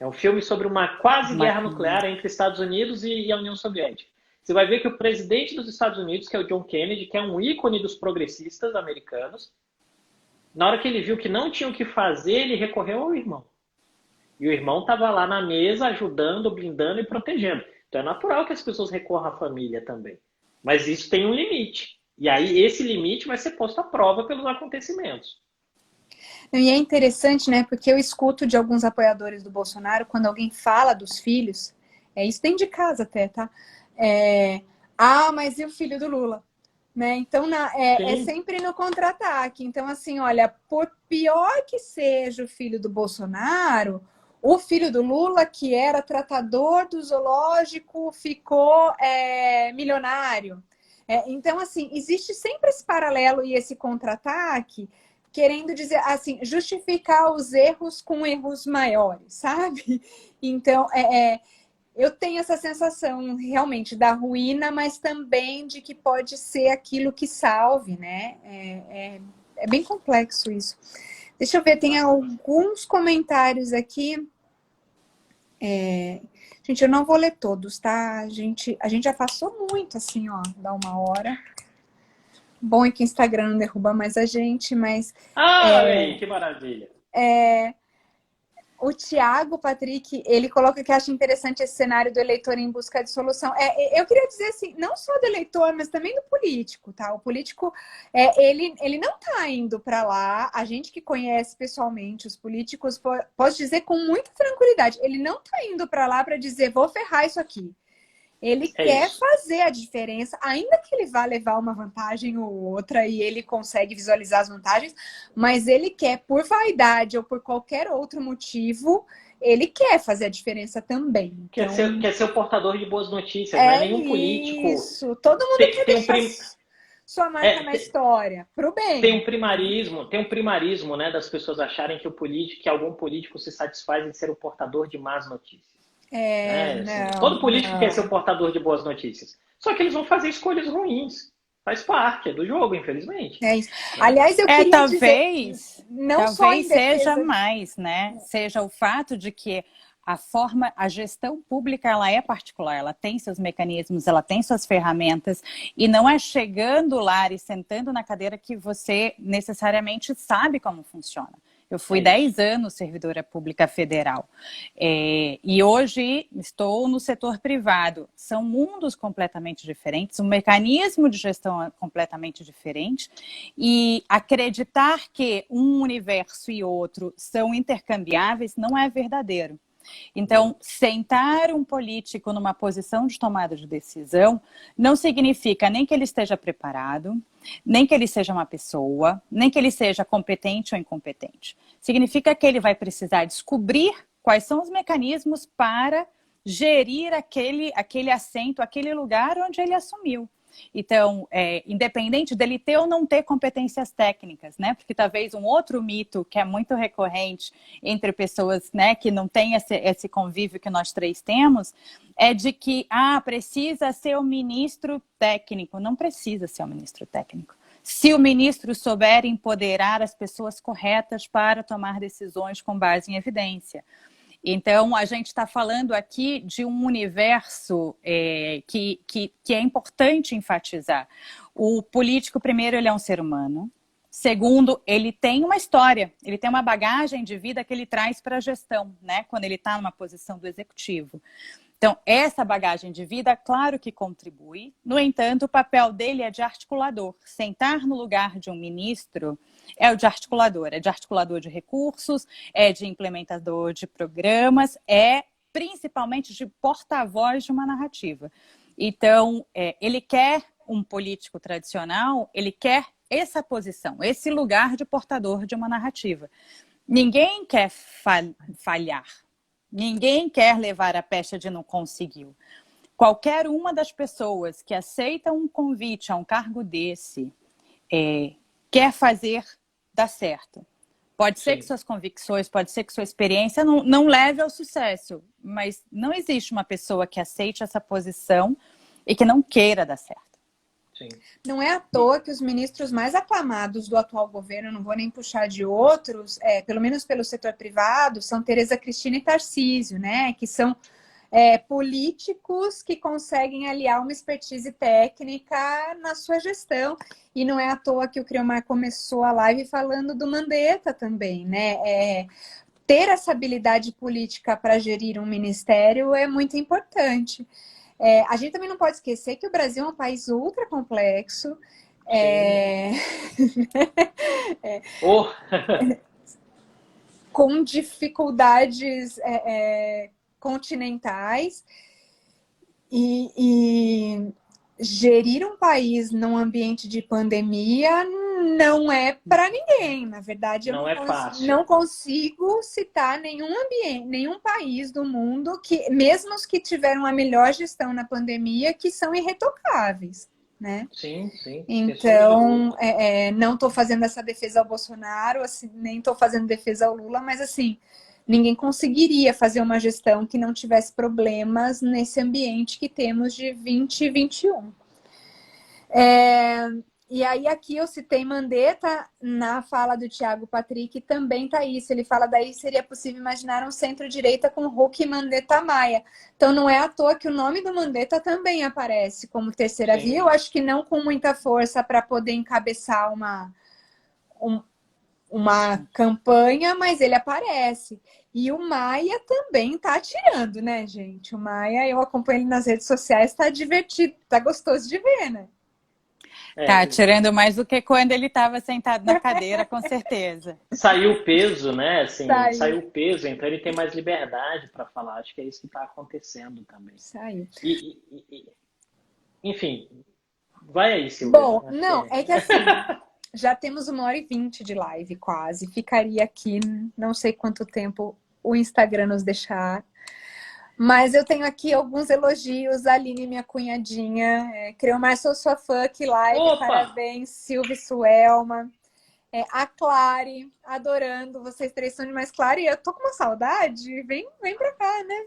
É um filme sobre uma quase guerra nuclear entre Estados Unidos e a União Soviética. Você vai ver que o presidente dos Estados Unidos, que é o John Kennedy, que é um ícone dos progressistas americanos, Na hora que ele viu que não tinha o que fazer, ele recorreu ao irmão. E o irmão estava lá na mesa ajudando, blindando e protegendo. Então é natural que as pessoas recorram à família também. Mas isso tem um limite. E aí esse limite vai ser posto à prova pelos acontecimentos. E é interessante, né? Porque eu escuto de alguns apoiadores do Bolsonaro, quando alguém fala dos filhos, isso tem de casa até, tá? Mas e o filho do Lula? Né? Então, é sempre no contra-ataque. Então, assim, olha, por pior que seja o filho do Bolsonaro, o filho do Lula, que era tratador do zoológico, ficou milionário. Então, assim, existe sempre esse paralelo e esse contra-ataque, querendo dizer, assim, justificar os erros com erros maiores, sabe? Então, eu tenho essa sensação realmente da ruína, mas também de que pode ser aquilo que salve, né? É bem complexo isso. Deixa eu ver, tem alguns comentários aqui. Gente, eu não vou ler todos, tá? A gente já passou muito, assim, ó, dá 1 hora. Bom é que o Instagram não derruba mais a gente, mas... Aí, que maravilha! O Tiago, Patrick, ele coloca que acha interessante esse cenário do eleitor em busca de solução. Eu queria dizer assim, não só do eleitor, mas também do político, tá? O político, ele não tá indo para lá. A gente que conhece pessoalmente os políticos, pode dizer com muita tranquilidade, ele não tá indo para lá para dizer, vou ferrar isso aqui. Ele quer fazer a diferença, ainda que ele vá levar uma vantagem ou outra e ele consegue visualizar as vantagens, mas ele quer, por vaidade ou por qualquer outro motivo, ele quer fazer a diferença também. Então, quer ser o portador de boas notícias, não é nenhum político. Isso, todo mundo quer deixar sua marca na história, pro bem. Tem um primarismo, né, das pessoas acharem que algum político se satisfaz em ser o portador de más notícias. Todo político quer ser o portador de boas notícias. Só que eles vão fazer escolhas ruins. Faz parte, do jogo, infelizmente. É isso. Aliás, eu queria dizer... Talvez seja mais, né? Seja o fato de que a gestão pública, ela é particular, ela tem seus mecanismos, ela tem suas ferramentas, e não é chegando lá e sentando na cadeira que você necessariamente sabe como funciona. Eu fui 10 anos servidora pública federal e hoje estou no setor privado. São mundos completamente diferentes, um mecanismo de gestão é completamente diferente, e acreditar que um universo e outro são intercambiáveis não é verdadeiro. Então, sentar um político numa posição de tomada de decisão não significa nem que ele esteja preparado, nem que ele seja uma pessoa, nem que ele seja competente ou incompetente. Significa que ele vai precisar descobrir quais são os mecanismos para gerir aquele assento, aquele lugar onde ele assumiu. Então, independente dele ter ou não ter competências técnicas, né? Porque talvez um outro mito que é muito recorrente entre pessoas, né, que não têm esse convívio que nós três temos, é de que precisa ser um ministro técnico. Não precisa ser um ministro técnico. Se o ministro souber empoderar as pessoas corretas para tomar decisões com base em evidência. Então, a gente está falando aqui de um universo que é importante enfatizar. O político, primeiro, ele é um ser humano. Segundo, ele tem uma história, ele tem uma bagagem de vida que ele traz para a gestão, né? Quando ele está numa posição do executivo. Então, essa bagagem de vida, claro que contribui. No entanto, o papel dele é de articulador. Sentar no lugar de um ministro é o de articulador de recursos, é de implementador de programas, é principalmente de porta-voz de uma narrativa. Então, ele quer um político tradicional, ele quer essa posição, esse lugar de portador de uma narrativa. Ninguém quer falhar. Ninguém quer levar a pecha de não conseguiu. Qualquer uma das pessoas que aceita um convite a um cargo desse quer fazer dar certo. Pode ser que suas convicções, pode ser que sua experiência não leve ao sucesso, mas não existe uma pessoa que aceite essa posição e que não queira dar certo. Sim. Não é à toa que os ministros mais aclamados do atual governo, não vou nem puxar de outros, pelo menos pelo setor privado, são Tereza Cristina e Tarcísio, né? Que são políticos que conseguem aliar uma expertise técnica na sua gestão. E não é à toa que o Criomar começou a live falando do Mandetta também, né? Ter essa habilidade política para gerir um ministério é muito importante. A gente também não pode esquecer que o Brasil é um país ultra complexo. Oh. Com dificuldades continentais e gerir um país num ambiente de pandemia não é para ninguém. Na verdade, eu não consigo citar nenhum país do mundo que, mesmo os que tiveram a melhor gestão na pandemia, que são irretocáveis. Né? Sim, sim. Então, não estou fazendo essa defesa ao Bolsonaro, assim, nem estou fazendo defesa ao Lula, mas assim, ninguém conseguiria fazer uma gestão que não tivesse problemas nesse ambiente que temos de 2021. E aí aqui eu citei Mandetta na fala do Thiago Patrick, também tá isso. Ele fala daí seria possível imaginar um centro-direita com Huck e Mandetta Maia. Então não é à toa que o nome do Mandetta também aparece como terceira via. Eu acho que não com muita força para poder encabeçar uma campanha, mas ele aparece. E o Maia também tá atirando, né, gente? O Maia, eu acompanho ele nas redes sociais, tá divertido, tá gostoso de ver, né? Tá tirando mais do que quando ele estava sentado na cadeira, com certeza. Saiu o peso, né? Assim, saiu o peso, então ele tem mais liberdade para falar. Acho que é isso que está acontecendo também. Saiu. Enfim, vai aí, Silvia. Bom, não, é que assim, já temos 1h20 de live quase. Ficaria aqui, não sei quanto tempo o Instagram nos deixar. Mas eu tenho aqui alguns elogios. A Aline, minha cunhadinha. Criomar, sou sua fã, que live. Opa! Parabéns, Silvia e Suelma. A Clary, adorando. Vocês três são demais. Clary, eu tô com uma saudade. Vem pra cá, né?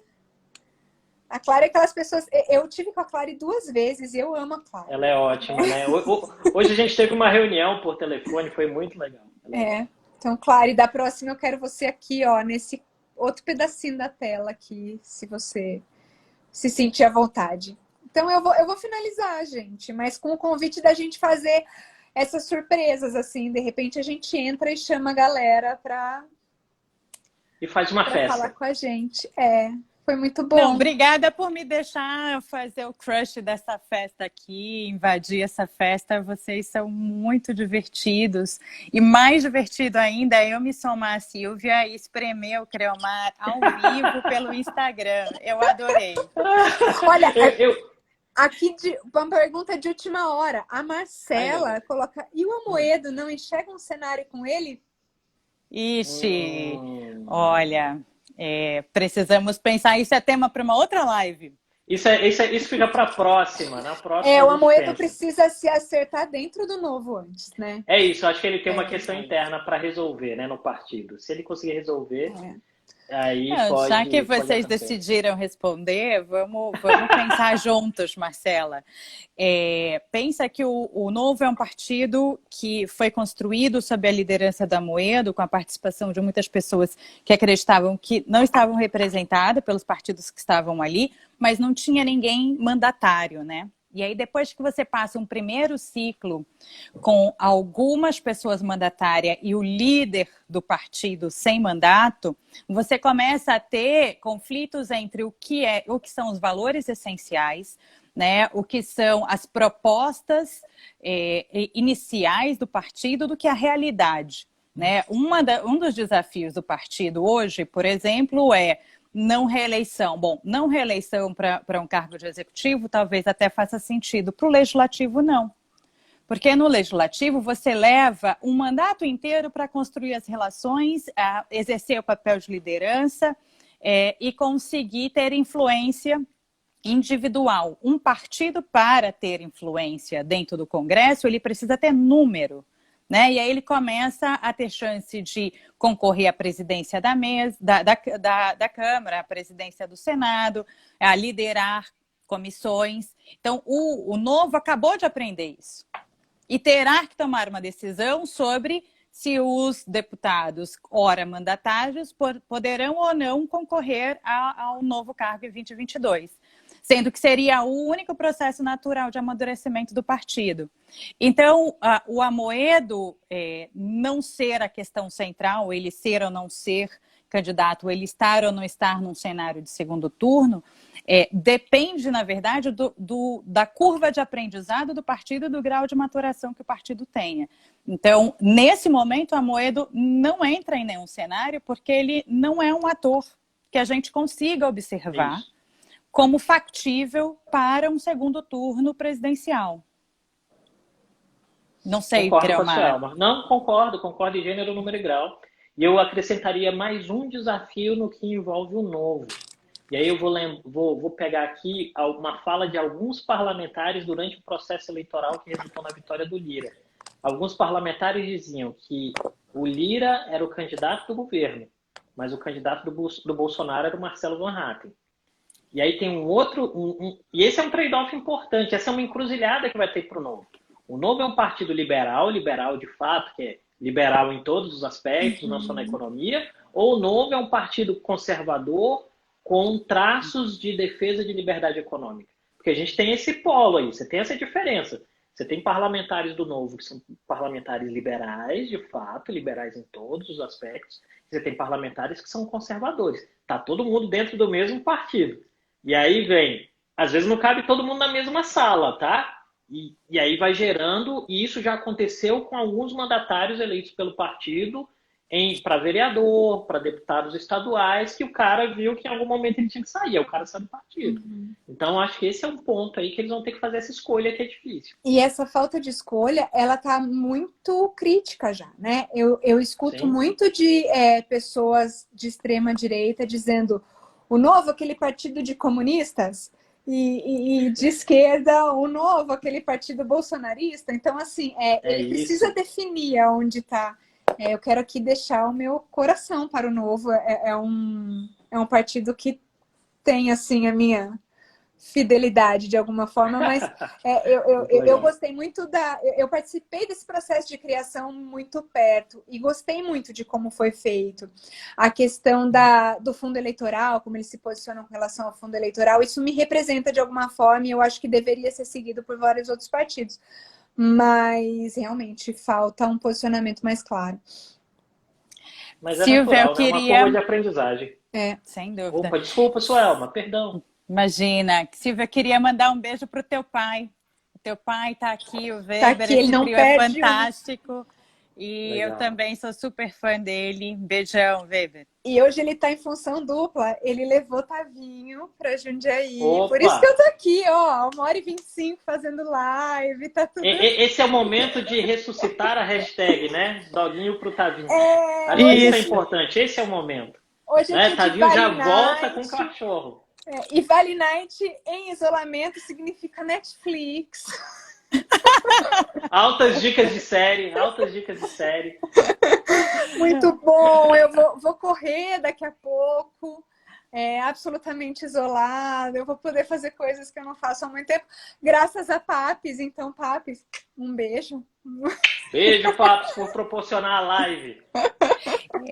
A Clary é aquelas pessoas... Eu tive com a Clary 2 vezes e eu amo a Clary. Ela é ótima, né? Hoje a gente teve uma reunião por telefone, foi muito legal. Então, Clary, da próxima eu quero você aqui, ó, nesse outro pedacinho da tela aqui, se você se sentir à vontade. Então, eu vou finalizar, gente, mas com o convite da gente fazer essas surpresas, assim, de repente a gente entra e chama a galera para faz uma festa. Falar com a gente. Foi muito bom. Não, obrigada por me deixar fazer o crush dessa festa aqui, invadir essa festa. Vocês são muito divertidos. E mais divertido ainda é eu me somar a Silvia e espremer o Criomar ao vivo pelo Instagram. Eu adorei. Olha, aqui uma pergunta de última hora. A Marcela coloca... E o Amoedo não enxerga um cenário com ele? Ixi, olha... precisamos pensar, isso é tema para uma outra live. Isso fica para a próxima, na próxima. O Amoedo precisa se acertar dentro do Novo antes, né? É isso, acho que ele tem uma questão interna para resolver, né, no partido. Se ele conseguir resolver, aí pode... Já que vocês decidiram responder, vamos pensar juntos, Marcela. Pensa que o Novo é um partido que foi construído sob a liderança da Amoedo, com a participação de muitas pessoas que acreditavam que não estavam representadas pelos partidos que estavam ali, mas não tinha ninguém mandatário, né? E aí, depois que você passa um primeiro ciclo com algumas pessoas mandatárias e o líder do partido sem mandato, você começa a ter conflitos entre o que são os valores essenciais, né, o que são as propostas iniciais do partido do que a realidade. Né? Um dos desafios do partido hoje, por exemplo, é não reeleição. Bom, não reeleição para um cargo de executivo talvez até faça sentido. Para o legislativo, não. Porque no legislativo você leva um mandato inteiro para construir as relações, exercer o papel de liderança e conseguir ter influência individual. Um partido, para ter influência dentro do Congresso, ele precisa ter número. Né? E aí ele começa a ter chance de concorrer à presidência da Câmara, à presidência do Senado, a liderar comissões. Então, o Novo acabou de aprender isso. E terá que tomar uma decisão sobre se os deputados, ora mandatários, poderão ou não concorrer ao novo cargo em 2022. Sendo que seria o único processo natural de amadurecimento do partido. Então, o Amoedo não ser a questão central, ele ser ou não ser candidato, ele estar ou não estar num cenário de segundo turno, depende, na verdade, da curva de aprendizado do partido e do grau de maturação que o partido tenha. Então, nesse momento, o Amoedo não entra em nenhum cenário porque ele não é um ator que a gente consiga observar como factível para um segundo turno presidencial. Não sei, Concordo. Não, concordo em gênero, número e grau. E eu acrescentaria mais um desafio no que envolve o novo. E aí eu vou pegar aqui uma fala de alguns parlamentares durante o processo eleitoral que resultou na vitória do Lira. Alguns parlamentares diziam que o Lira era o candidato do governo, mas o candidato do Bolsonaro era o Marcelo Van Hatten. E aí tem e esse é um trade-off importante, essa é uma encruzilhada que vai ter para o Novo. O Novo é um partido liberal de fato, que é liberal em todos os aspectos, não só na economia, ou o Novo é um partido conservador com traços de defesa de liberdade econômica. Porque a gente tem esse polo aí, você tem essa diferença. Você tem parlamentares do Novo que são parlamentares liberais, de fato, liberais em todos os aspectos. Você tem parlamentares que são conservadores. Está todo mundo dentro do mesmo partido. E aí vem, às vezes não cabe todo mundo na mesma sala, tá? E aí vai gerando, e isso já aconteceu com alguns mandatários eleitos pelo partido para vereador, para deputados estaduais, que o cara viu que em algum momento ele tinha que sair, o cara sai do partido. Então, acho que esse é um ponto aí que eles vão ter que fazer essa escolha que é difícil. E essa falta de escolha, ela tá muito crítica já, né? Eu escuto muito de pessoas de extrema direita dizendo o Novo, aquele partido de comunistas, e de esquerda, o Novo, aquele partido bolsonarista. Então, assim, ele precisa definir aonde está. Eu quero aqui deixar o meu coração para o Novo. É um partido que tem, assim, a minha fidelidade de alguma forma, mas eu gostei muito eu participei desse processo de criação muito perto e gostei muito de como foi feito. A questão do fundo eleitoral, como eles se posicionam com relação ao fundo eleitoral, isso me representa de alguma forma e eu acho que deveria ser seguido por vários outros partidos. Mas realmente falta um posicionamento mais claro. Mas Silvia, natural, né? Uma curva de aprendizagem. Sem dúvida. Opa, desculpa, Suelma, perdão. Imagina. Silvia, queria mandar um beijo pro teu pai. O teu pai tá aqui, o Weber, tá aqui, ele não perde fantástico. E legal. Eu também sou super fã dele. Beijão, Weber. E hoje ele tá em função dupla. Ele levou Tavinho pra Jundiaí. Opa. Por isso que eu tô aqui, ó, 1h25 fazendo live, tá tudo... Esse é o momento de ressuscitar a hashtag, né? Doguinho pro Tavinho. Acho que isso é importante, esse é o momento. Hoje né? Tavinho já volta com o cachorro. E Vale Night em isolamento significa Netflix. Altas dicas de série. Muito bom, eu vou correr daqui a pouco, absolutamente isolada, eu vou poder fazer coisas que eu não faço há muito tempo, graças a Papis. Então, Papis, um beijo. Beijo, Papis, por proporcionar a live.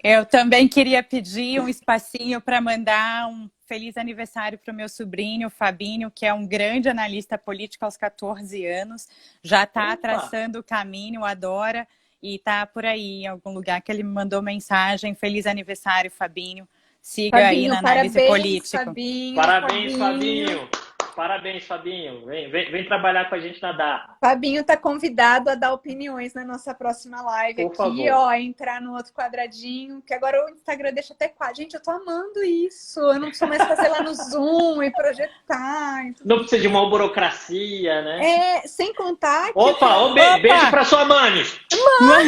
Eu também queria pedir um espacinho para mandar um feliz aniversário para o meu sobrinho, Fabinho, que é um grande analista político aos 14 anos. Já está traçando o caminho, adora, e está por aí em algum lugar que ele me mandou mensagem. Feliz aniversário, Fabinho. Siga aí na análise política. Parabéns, Fabinho. Parabéns, Fabinho. Vem trabalhar com a gente na DA. Fabinho está convidado a dar opiniões na nossa próxima live. Por aqui, favor. Ó, entrar no outro quadradinho, que agora o Instagram deixa até quadro. Gente, eu tô amando isso. Eu não preciso mais fazer lá no Zoom e projetar. E não precisa de uma burocracia, né? Sem contar que... Opa, beijo pra sua Mames. Mames.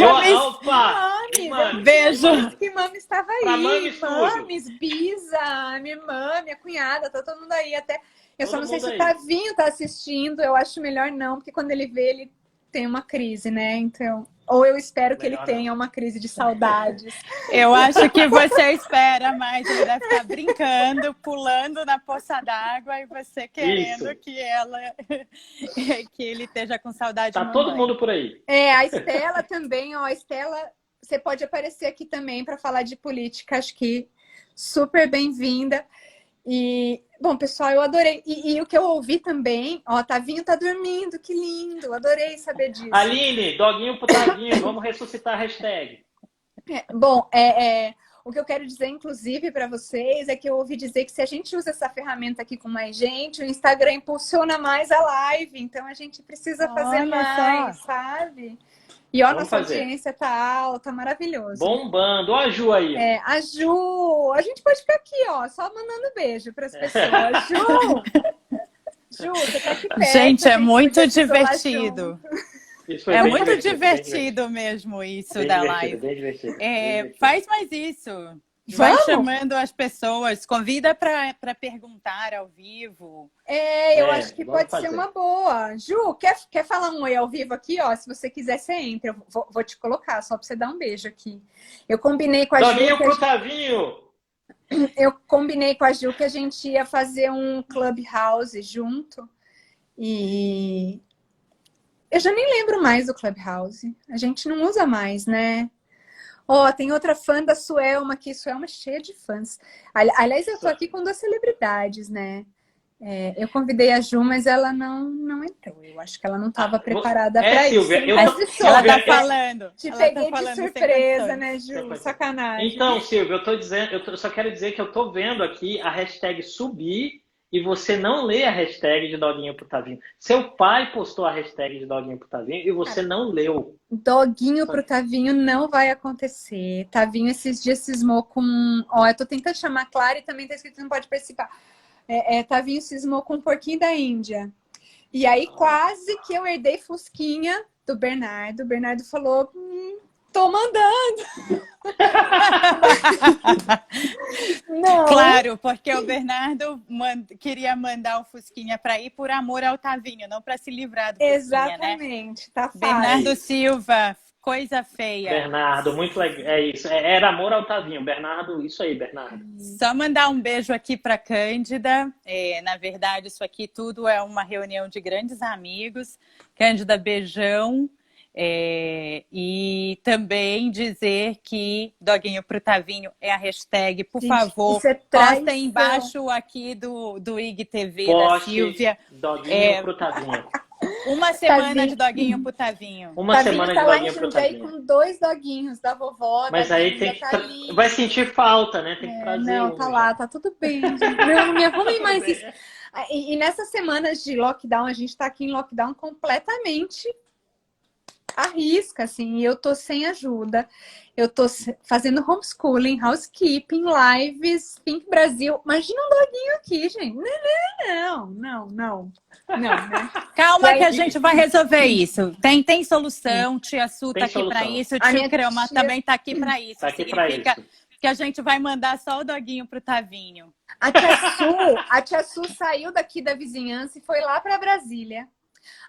Beijo. Que Mames estava aí. Mames, Bisa, minha mãe, minha cunhada, tá todo mundo aí até... Eu só não sei se o Tavinho tá assistindo, eu acho melhor não, porque quando ele vê, ele tem uma crise, né? Então, ou eu espero que ele tenha uma crise de saudades. Eu acho que você espera mais, ele deve estar brincando, pulando na poça d'água e você querendo que ele esteja com saudade. Tá todo mundo por aí. A Estela também, ó, a Estela você pode aparecer aqui também para falar de política, acho que super bem-vinda. E, bom, pessoal, eu adorei. E o que eu ouvi também, ó, Tavinho tá dormindo, que lindo, adorei saber disso. Aline, doguinho pro Tavinho, vamos ressuscitar a hashtag. Bom, o que eu quero dizer, inclusive, para vocês, é que eu ouvi dizer que se a gente usa essa ferramenta aqui com mais gente, o Instagram impulsiona mais a live, então a gente precisa fazer mais, sabe? E ó, nossa audiência tá alta, maravilhoso. Bombando. Ó a Ju aí. A Ju, a gente pode ficar aqui, ó, só mandando beijo para as pessoas. Ju, você tá aqui perto. Gente, é muito divertido. É muito divertido mesmo isso bem da divertido, live. Bem divertido. Faz mais isso. Vai chamando as pessoas, convida para perguntar ao vivo. Eu acho que pode ser uma boa. Ju, quer falar um oi ao vivo aqui? Ó, se você quiser, você entra. Eu vou te colocar, só para você dar um beijo aqui. Eu combinei com a Ju. Doguinho pro Tavinho! Eu combinei com a Ju que a gente ia fazer um Clubhouse junto. E eu já nem lembro mais do Clubhouse. A gente não usa mais, né? Ó, tem outra fã da Suelma aqui. Suelma é cheia de fãs. Aliás, eu tô aqui com 2 celebridades, né? Eu convidei a Ju, mas ela não entrou. Eu acho que ela não estava preparada para isso. Silvia, ela tá falando. Te peguei de surpresa, né, Ju? Sacanagem. Então, Silvia, eu só quero dizer que eu tô vendo aqui a hashtag subir e você não lê a hashtag de Doguinho pro Tavinho. Seu pai postou a hashtag de Doguinho pro Tavinho e você não leu. Doguinho pro Tavinho não vai acontecer. Tavinho esses dias cismou com... Ó, eu tô tentando chamar a Clara e também tá escrito que não pode participar. Tavinho cismou com um porquinho da Índia. E aí quase que eu herdei Fusquinha do Bernardo. O Bernardo falou... Tô mandando. Não. Claro, porque o Bernardo queria mandar o Fusquinha para ir por amor ao Tavinho, não para se livrar do Fusquinha, exatamente, né? Tá fácil. Bernardo Silva, coisa feia. Bernardo, muito legal. É isso. Era amor ao Tavinho. Bernardo, isso aí, Bernardo. Só mandar um beijo aqui para Cândida. Na verdade, isso aqui tudo é uma reunião de grandes amigos. Cândida, beijão. E também dizer que Doguinho pro Tavinho é a hashtag, por favor, posta embaixo aqui do IGTV da Silvia. Doguinho pro Tavinho. Uma semana de Doguinho pro Tavinho. Uma semana de Doguinho pro Tavinho. Com 2 doguinhos da vovó. Mas aí tem que vai sentir falta, né? Tem que trazer. Não, tá lá, tá tudo bem. Não me arrumem mais isso. E nessas semanas de lockdown, a gente tá aqui em lockdown completamente arrisca, assim, e eu tô sem ajuda. Eu tô fazendo homeschooling, housekeeping, lives, Pink Brasil. Imagina um doguinho aqui, gente. Não, né? Calma que a gente vai resolver isso. Tem solução, tia Su tá aqui para isso, o tio Crema também tá aqui para isso. Tá aqui para isso. Que a gente vai mandar só o doguinho pro Tavinho. A tia Su saiu daqui da vizinhança e foi lá para Brasília.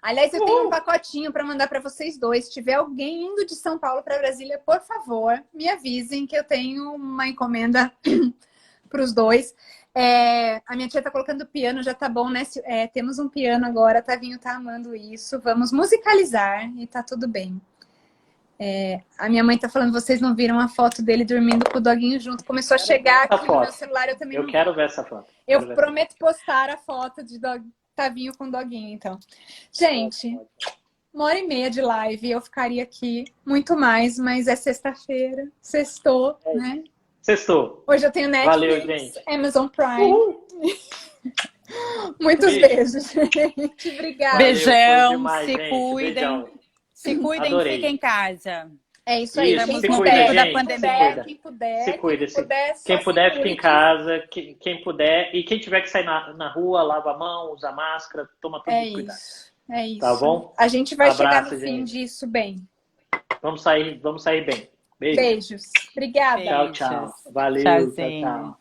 Aliás, eu tenho um pacotinho para mandar para vocês dois. Se tiver alguém indo de São Paulo para Brasília, por favor, me avisem que eu tenho uma encomenda para os dois. A minha tia tá colocando piano, já tá bom, né? Temos um piano agora, Tavinho tá amando isso. Vamos musicalizar e tá tudo bem. A minha mãe tá falando, vocês não viram a foto dele dormindo com o doguinho junto. Começou a chegar aqui no meu celular, eu também não vi. Quero ver essa foto. Eu prometo postar a foto de Tavinho com doguinho, então. Gente, 1h30 de live, eu ficaria aqui muito mais, mas é sexta-feira, sextou, né? Sextou. Hoje eu tenho Netflix, valeu, gente. Amazon Prime. Muitos beijos, gente. Obrigada. Beijão, demais, se gente. cuidem. Beijão. Se cuidem, Adorei. Fiquem em casa. É isso aí. Estamos se no cuida, tempo gente. da pandemia. Quem puder. Se cuida. Quem puder, fica em casa. Quem puder. E quem tiver que sair na rua, lava a mão, usa máscara, toma tudo cuidado. É isso. Tá bom? A gente vai chegar no gente. fim disso bem. Vamos sair bem. Beijo. Beijos. Obrigada. Tchau. Valeu. Tchauzinho. Tchau.